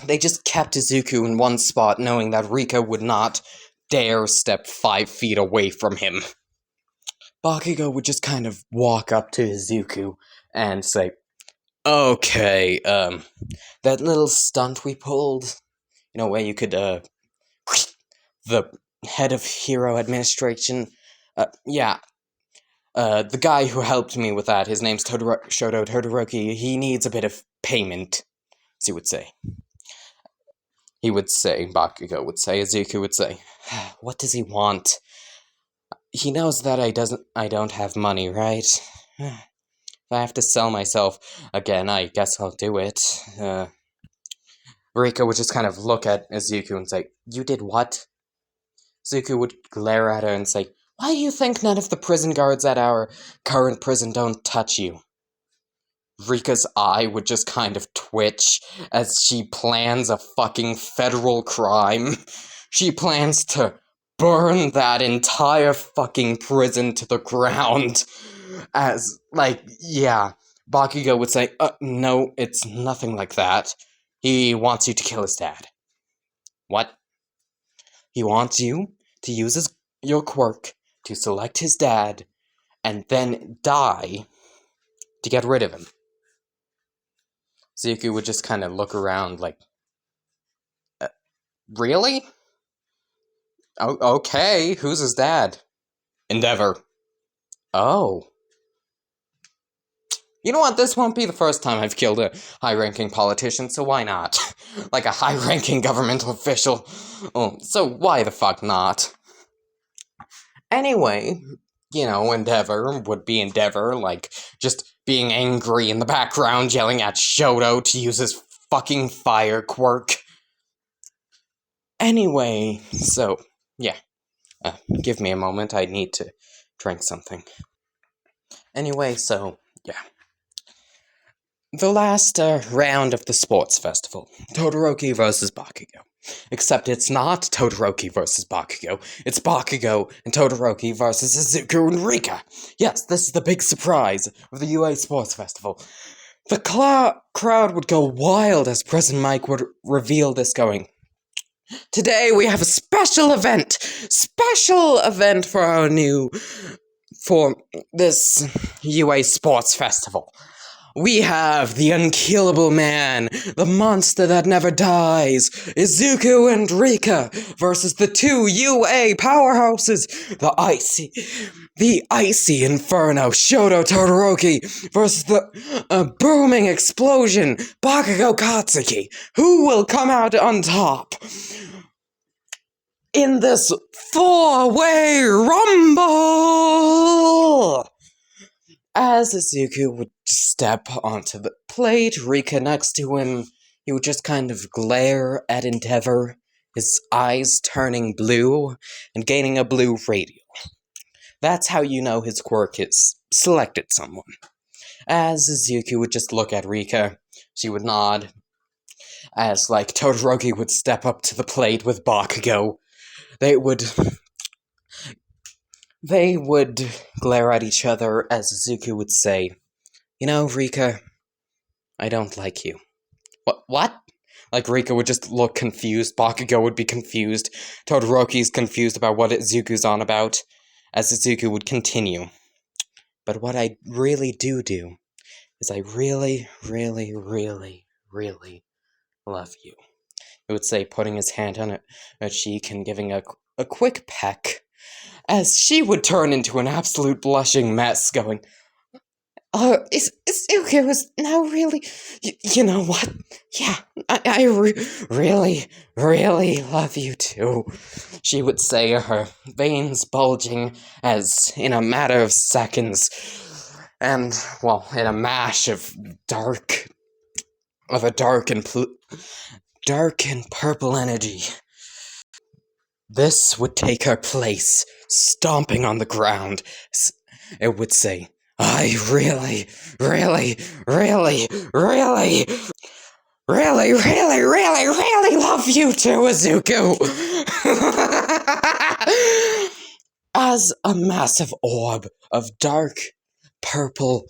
They just kept Izuku in one spot, knowing that Rika would not dare step 5 feet away from him. Bakugo would just kind of walk up to Izuku and say, "Okay, that little stunt we pulled, you know, where you could, the head of hero administration, yeah, the guy who helped me with that, his name's Shoto Todoroki, he needs a bit of payment," as he would say. He would say, Bakugo would say, Izuku would say, "What does he want? He knows that I don't have money, right? If I have to sell myself again, I guess I'll do it." Rika would just kind of look at Izuku and say, "You did what?" Izuku would glare at her and say, "Why do you think none of the prison guards at our current prison don't touch you?" Rika's eye would just kind of twitch as she plans a fucking federal crime. She plans to burn that entire fucking prison to the ground. As, like, yeah, Bakugo would say, "No, it's nothing like that. He wants you to kill his dad." What? He wants you to use your quirk to select his dad and then die to get rid of him. Izuku would just kind of look around like, really? Oh, okay, who's his dad? Endeavor. Oh. You know what, this won't be the first time I've killed a high-ranking politician, so why not? Like a high-ranking governmental official. Oh, so why the fuck not? Anyway, you know, Endeavor would be Endeavor, like, just being angry in the background, yelling at Shoto to use his fucking fire quirk. Anyway, so, yeah. Give me a moment, I need to drink something. Anyway, so, yeah. The last round of the sports festival, Todoroki versus Bakugo. Except it's not Todoroki versus Bakugo, it's Bakugo and Todoroki versus Izuku and Rika. Yes, this is the big surprise of the UA Sports Festival. The crowd would go wild as President Mike would reveal this, going, "Today we have a special event for this UA Sports Festival. We have the unkillable man, the monster that never dies, Izuku and Rika, versus the two UA powerhouses, the icy inferno, Shoto Todoroki, versus the booming explosion, Bakugo Katsuki. Who will come out on top in this four-way rumble?" As Izuku would step onto the plate, Rika next to him, he would just kind of glare at Endeavor, his eyes turning blue and gaining a blue radial. That's how you know his quirk has selected someone. As Izuku would just look at Rika, she would nod. As, like, Todoroki would step up to the plate with Bakugo, they would glare at each other as Izuku would say, "You know, Rika, I don't like you." What? Like, Rika would just look confused, Bakugo would be confused, Todoroki's confused about what Izuku's on about, as Izuku would continue. "But what I really do is I really, really, really, really love you." He would say, putting his hand on her cheek and giving a quick peck, as she would turn into an absolute blushing mess, going, Izuku is now really, you know what? Yeah, I really, really love you too," she would say, her veins bulging as in a matter of seconds, and, well, in a mash of dark and purple energy. This would take her place, stomping on the ground. It would say, "I really, really, really, really, really, really, really, really love you too, Izuku." As a massive orb of dark purple,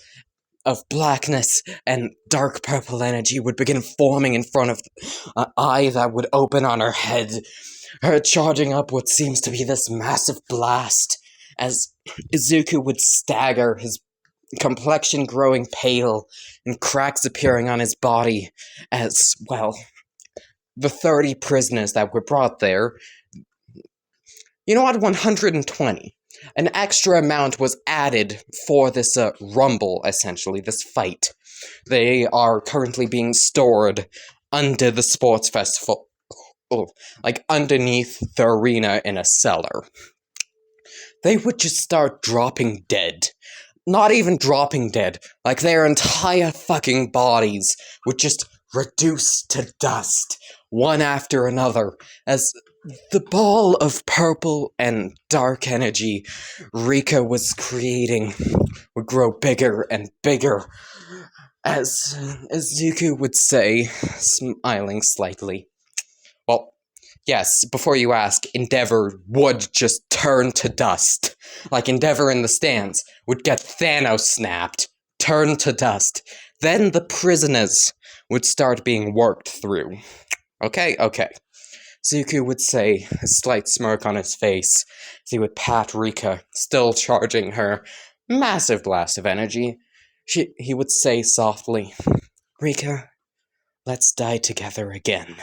of blackness and dark purple energy would begin forming in front of an eye that would open on her head, her charging up what seems to be this massive blast, as Izuku would stagger, his complexion growing pale, and cracks appearing on his body, as, well, the 30 prisoners that were brought there, you know what, 120. An extra amount was added for this rumble, essentially, this fight. They are currently being stored under the sports festival, like underneath the arena in a cellar. They would just start dropping dead. Not even dropping dead, like their entire fucking bodies would just reduce to dust, one after another, as the ball of purple and dark energy Rika was creating would grow bigger and bigger, as Izuku would say, smiling slightly. Well, yes, before you ask, Endeavor would just turn to dust. Like Endeavor in the stands would get Thanos snapped, turn to dust. Then the prisoners would start being worked through. Okay. Izuku would say, a slight smirk on his face, as he would pat Rika, still charging her massive blast of energy, He would say softly, Rika, let's die together again.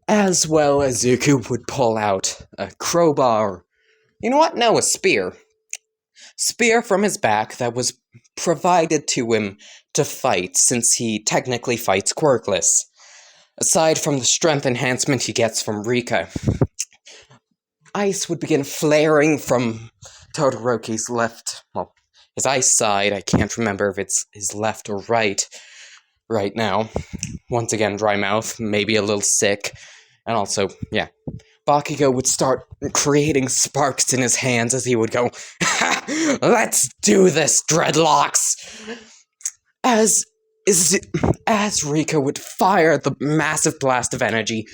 As well as Izuku would pull out a crowbar. You know what? No, a spear. Spear from his back that was provided to him to fight, since he technically fights quirkless. Aside from the strength enhancement he gets from Rika, ice would begin flaring from Todoroki's left, well, his ice side. I can't remember if it's his left or right now. Once again, dry mouth, maybe a little sick, and also, yeah. Bakugo would start creating sparks in his hands as he would go, let's do this, dreadlocks! As Rika would fire the massive blast of energy,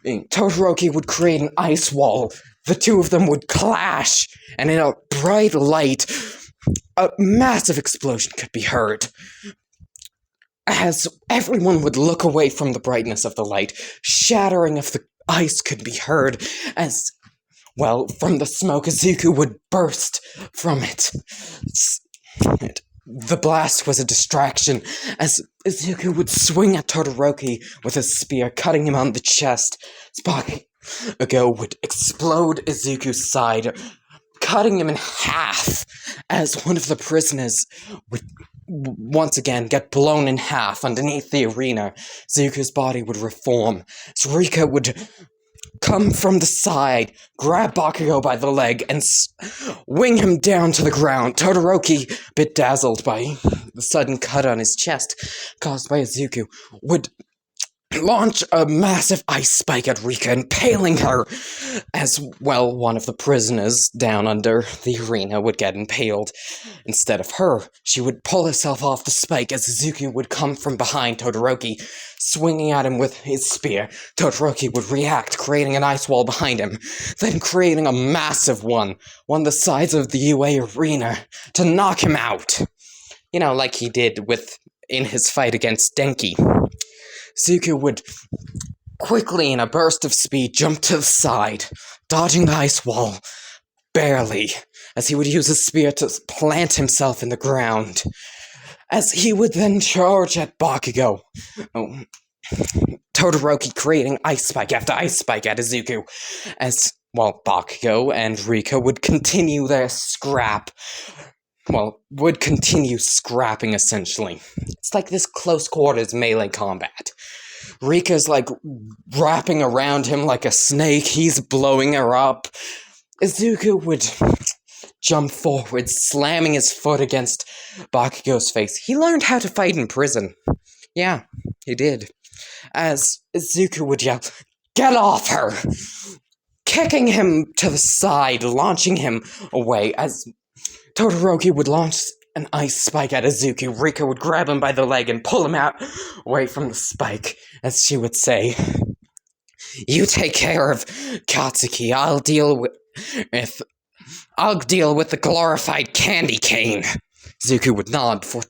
Todoroki would create an ice wall. The two of them would clash, and in a bright light, a massive explosion could be heard. As everyone would look away from the brightness of the light, shattering of the ice could be heard, as, well, from the smoke, Izuku would burst from it. The blast was a distraction, as Izuku would swing at Todoroki with his spear, cutting him on the chest. Bakugo would explode Izuku's side, cutting him in half, as one of the prisoners would once again get blown in half underneath the arena. Izuku's body would reform. So Rika would come from the side, grab Bakugo by the leg, and swing him down to the ground. Todoroki, a bit dazzled by the sudden cut on his chest caused by Izuku, would launch a massive ice spike at Rika, impaling her. As well, one of the prisoners down under the arena would get impaled. Instead of her, she would pull herself off the spike as Izuku would come from behind Todoroki, swinging at him with his spear. Todoroki would react, creating an ice wall behind him, then creating a massive one the size of the UA arena, to knock him out. You know, like he did in his fight against Denki. Izuku would quickly, in a burst of speed, jump to the side, dodging the ice wall, barely, as he would use his spear to plant himself in the ground, as he would then charge at Bakugo. Todoroki creating ice spike after ice spike at Izuku, as, well, Bakugo and Rika would continue their would continue scrapping, essentially. It's like this close quarters melee combat. Rika's like wrapping around him like a snake, he's blowing her up. Izuku would jump forward, slamming his foot against Bakugo's face. He learned how to fight in prison. Yeah, he did. As Izuku would yell, "Get off her!" Kicking him to the side, launching him away, as Todoroki would launch an ice spike at Izuku. Rika would grab him by the leg and pull him out away from the spike, as she would say, "You take care of Katsuki, I'll deal with the glorified candy cane." Izuku would nod before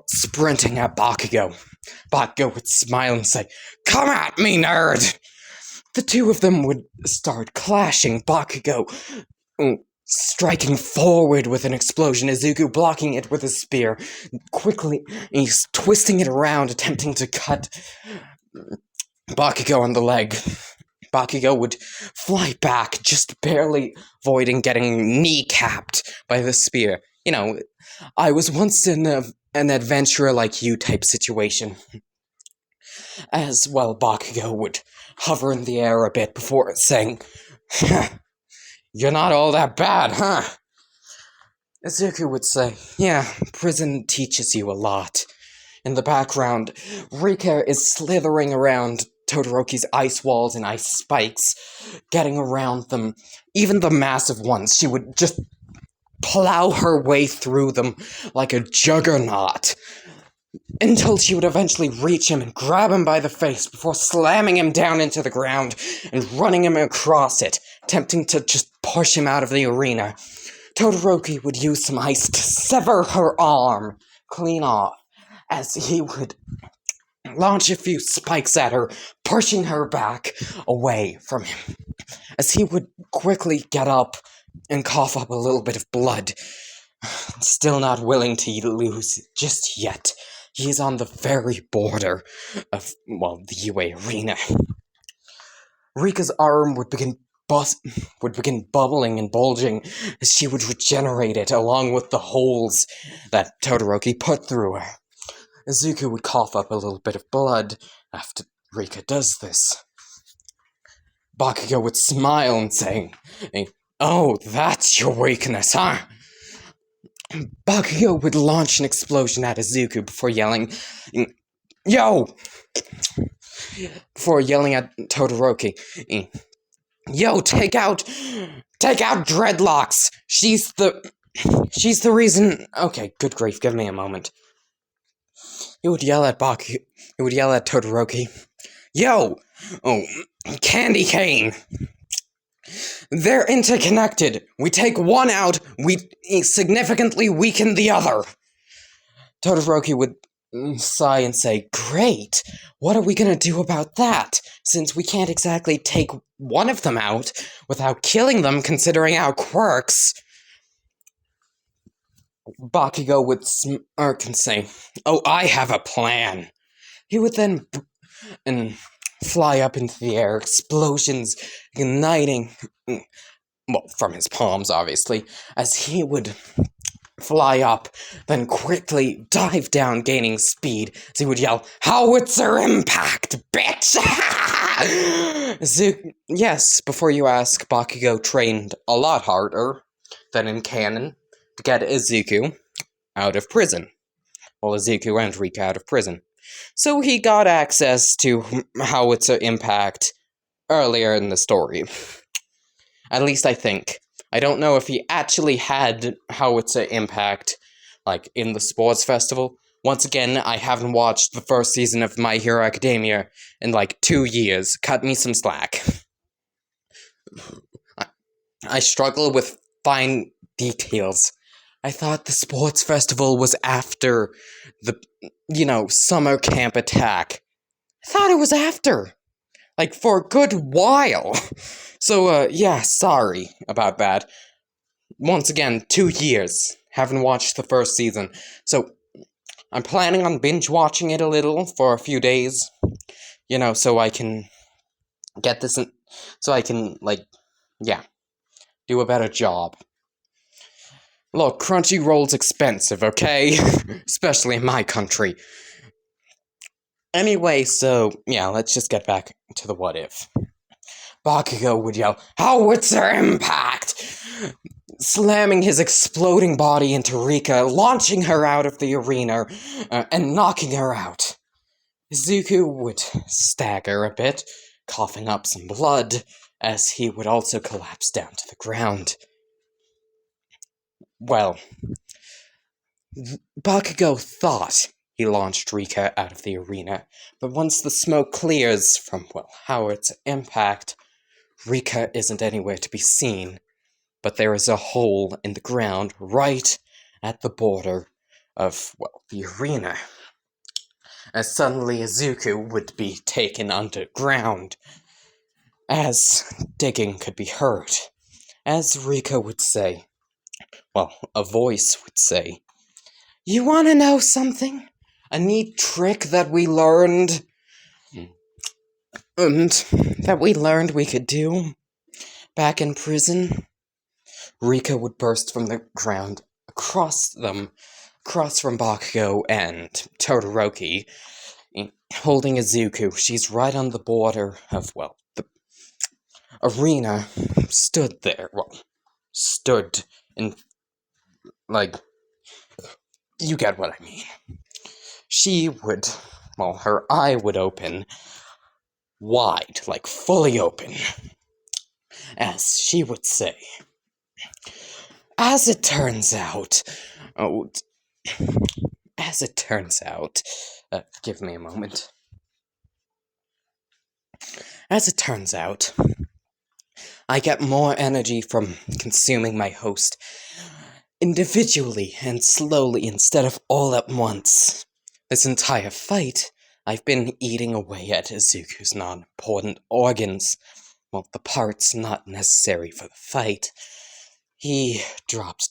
sprinting at Bakugo. Bakugo would smile and say, "Come at me, nerd!" The two of them would start clashing, Bakugo striking forward with an explosion, Izuku blocking it with his spear. Quickly, he's twisting it around, attempting to cut Bakugo on the leg. Bakugo would fly back, just barely avoiding getting kneecapped by the spear. You know, I was once in an adventurer like you type situation. As well, Bakugo would hover in the air a bit before saying, "You're not all that bad, huh?" Izuku would say, "Yeah, prison teaches you a lot." In the background, Rika is slithering around Todoroki's ice walls and ice spikes, getting around them. Even the massive ones, she would just plow her way through them like a juggernaut, until she would eventually reach him and grab him by the face before slamming him down into the ground and running him across it, attempting to just push him out of the arena. Todoroki would use some ice to sever her arm clean off, as he would launch a few spikes at her, pushing her back away from him, as he would quickly get up and cough up a little bit of blood. Still not willing to lose just yet. He is on the very border of, well, the UA arena. Rika's arm would begin bubbling and bulging as she would regenerate it along with the holes that Todoroki put through her. Izuku would cough up a little bit of blood after Rika does this. Bakugo would smile and say, "Oh, that's your weakness, huh?" Bakugo would launch an explosion at Izuku before yelling, "Yo!" Before yelling at Todoroki, "Yo, take out Dreadlocks! She's the reason..." Okay, good grief, give me a moment. He would yell at Todoroki, "Yo! Oh, Candy Cane! They're interconnected. We take one out, we significantly weaken the other." Todoroki would sigh and say, "Great! What are we gonna do about that? Since we can't exactly take one of them out without killing them, considering our quirks." Bakugo would smirk and say, "Oh, I have a plan." He would then and fly up into the air, explosions igniting, well, from his palms, obviously, as he would fly up, then quickly dive down, gaining speed, as he would yell, "Howitzer impact, bitch!" Yes, before you ask, Bakugo trained a lot harder than in canon to get Izuku out of prison. Well, Izuku and Rika out of prison. So he got access to Howitzer impact earlier in the story. At least I think. I don't know if he actually had Howitzer impact, like, in the sports festival. Once again, I haven't watched the first season of My Hero Academia in, like, 2 years. Cut me some slack. I struggle with fine details. I thought the sports festival was after the, summer camp attack. I thought it was after. Like, for a good while. So, yeah, sorry about that. Once again, 2 years. Haven't watched the first season. So, I'm planning on binge-watching it a little for a few days. So I can get this in, so I can, do a better job. Look, Crunchyroll's expensive, okay? Especially in my country. Anyway, so, yeah, let's just get back to the what if. Bakugo would yell, "Howitzer impact!" slamming his exploding body into Rika, launching her out of the arena, and knocking her out. Izuku would stagger a bit, coughing up some blood, as he would also collapse down to the ground. Well, Bakugo thought he launched Rika out of the arena, but once the smoke clears from, Howard's impact, Rika isn't anywhere to be seen, but there is a hole in the ground right at the border of, the arena. As suddenly Izuku would be taken underground, as digging could be heard, as Rika would say, a voice would say, "You want to know something? A neat trick that we learned, we could do back in prison?" Rika would burst from the ground across from Bakugo and Todoroki, holding Izuku. She's right on the border of, the arena, stood there, stood in, you get what I mean. She would, her eye would open wide, fully open, as she would say, As it turns out, give me a moment. As it turns out, I get more energy from consuming my host individually and slowly instead of all at once. This entire fight, I've been eating away at Izuku's non-important organs, the parts not necessary for the fight. He dropped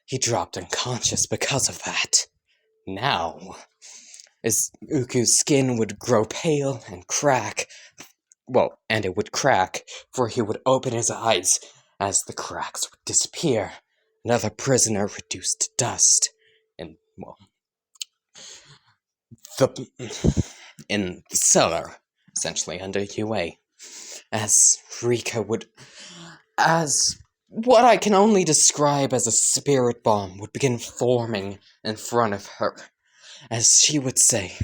he dropped unconscious because of that. Now, Izuku's skin would grow pale and crack. Well, and it would crack, for he would open his eyes as the cracks would disappear. Another prisoner reduced to dust. And, well, in the cellar, essentially, under UA. As what I can only describe as a spirit bomb would begin forming in front of her. As she would say,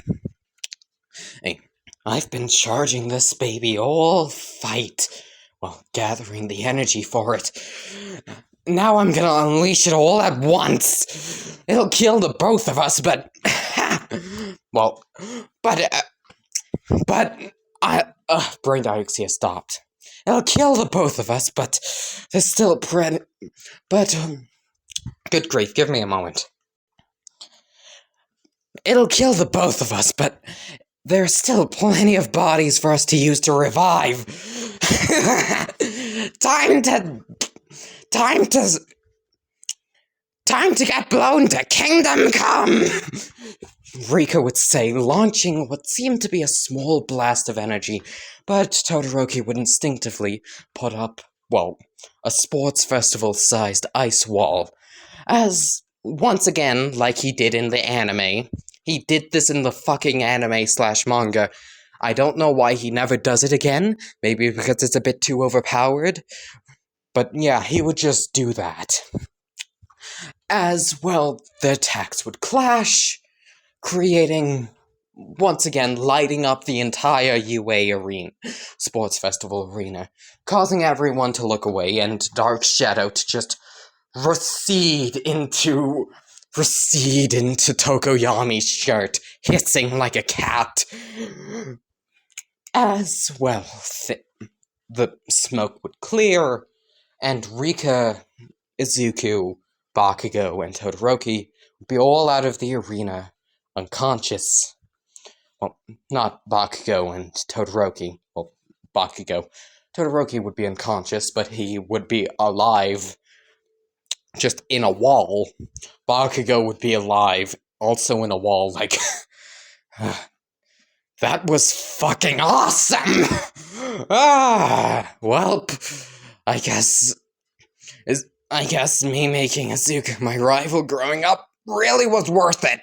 "Hey, I've been charging this baby all fight, while gathering the energy for it. Now I'm gonna unleash it all at once. It'll kill the both of us, but brain diaxia stopped. It'll kill the both of us, but there's still good grief, give me a moment. It'll kill the both of us, but there's still plenty of bodies for us to use to revive. Time to get blown to Kingdom Come! Rika would say, launching what seemed to be a small blast of energy, but Todoroki would instinctively put up, a sports festival-sized ice wall. As, once again, like he did in the anime, he did this in the fucking anime/manga. I don't know why he never does it again, maybe because it's a bit too overpowered, but yeah, he would just do that. As, the attacks would clash, creating, once again, lighting up the entire UA arena, sports festival arena, causing everyone to look away and Dark Shadow to just recede into Tokoyami's shirt, hissing like a cat. As, the smoke would clear, and Rika, Izuku, Bakugo, and Todoroki would be all out of the arena, unconscious. Well, not Bakugo and Todoroki. Well, Bakugo. Todoroki would be unconscious, but he would be alive, just in a wall. Bakugo would be alive, also in a wall, like... That was fucking awesome! I guess me making Izuku my rival growing up really was worth it.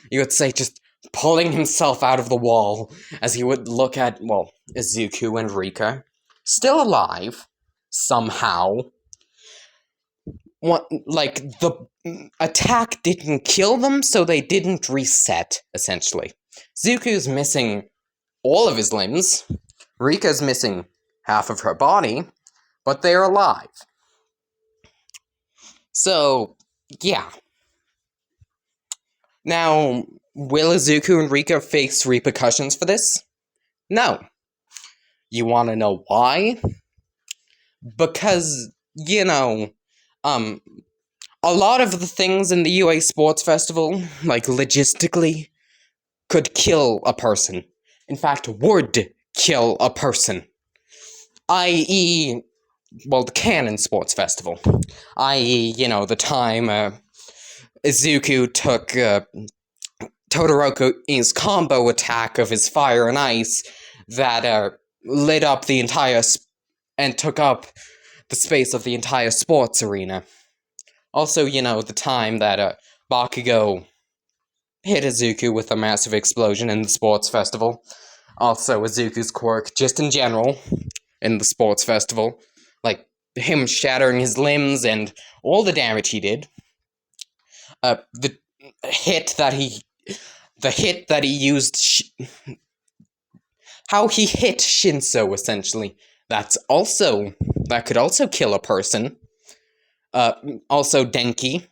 You would say, just pulling himself out of the wall as he would look at, Izuku and Rika, still alive, somehow. The attack didn't kill them, so they didn't reset, essentially. Zuko's missing all of his limbs, Rika's missing half of her body, but they're alive. So, yeah. Now, will Izuku and Rika face repercussions for this? No. You want to know why? Because, a lot of the things in the UA Sports Festival, logistically, could kill a person. In fact, would kill a person. I.e., the Canon Sports Festival. I.e., the time Izuku took Todoroki's combo attack of his fire and ice that lit up the entire and took up the space of the entire sports arena. Also, the time that Bakugo hit Izuku with a massive explosion in the sports festival. Also, Izuku's quirk, just in general, in the sports festival. Him shattering his limbs and all the damage he did. The hit that he used... how he hit Shinso, essentially. That could also kill a person. Also, Denki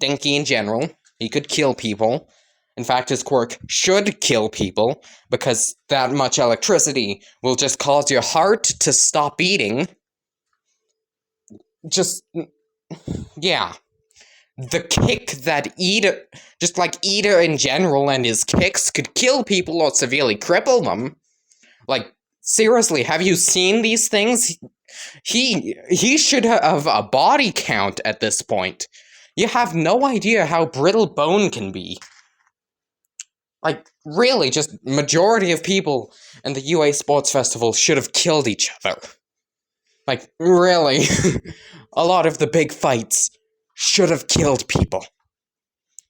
in general. He could kill people. In fact, his quirk should kill people, because that much electricity will just cause your heart to stop beating. Yeah. The kick that Ida, just like Ida in general and his kicks, could kill people or severely cripple them. Seriously, have you seen these things? He should have a body count at this point. You have no idea how brittle bone can be. Like, really, just majority of people in the UA Sports Festival should have killed each other. Like, really. A lot of the big fights should have killed people.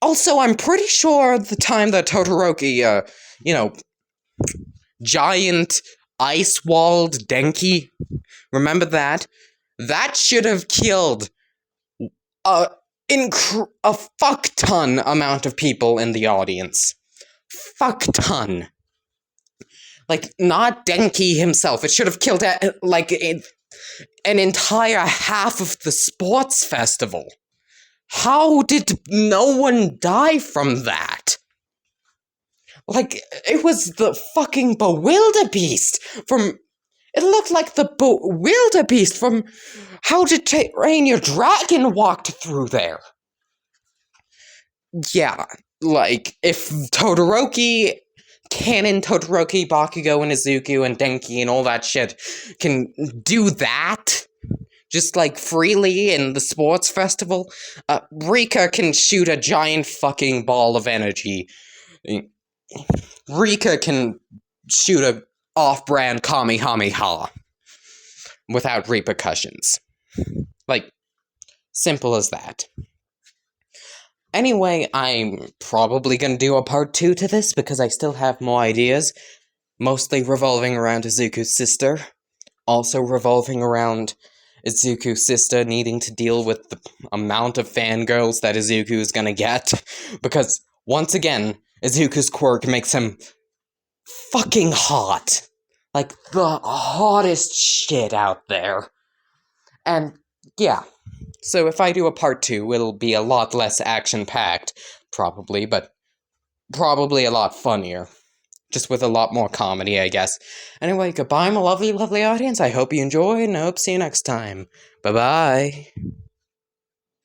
Also, I'm pretty sure the time that Todoroki, giant ice-walled Denki, remember that? That should have killed a fuck ton amount of people in the audience. Fuck ton. Like, not Denki himself. It should have killed, an entire half of the sports festival. How did no one die from that? Like, it was the fucking Bewilderbeast from... It looked like the Bewilderbeast from How to Train Your Dragon walked through there. Yeah, like, if Todoroki, Bakugo, and Izuku, and Denki, and all that shit can do that, just, like, freely in the sports festival, Rika can shoot a giant fucking ball of energy. Rika can shoot a off-brand Kamehameha without repercussions. Like, simple as that. Anyway, I'm probably gonna do a part 2 to this because I still have more ideas, mostly revolving around Izuku's sister, also revolving around Izuku's sister needing to deal with the amount of fangirls that Izuku is gonna get, because, once again, Izuku's quirk makes him fucking hot. Like, the hottest shit out there. And, yeah. So if I do a part 2, it'll be a lot less action-packed, probably, but probably a lot funnier. Just with a lot more comedy, I guess. Anyway, goodbye, my lovely, lovely audience. I hope you enjoyed, and I hope to see you next time. Bye-bye.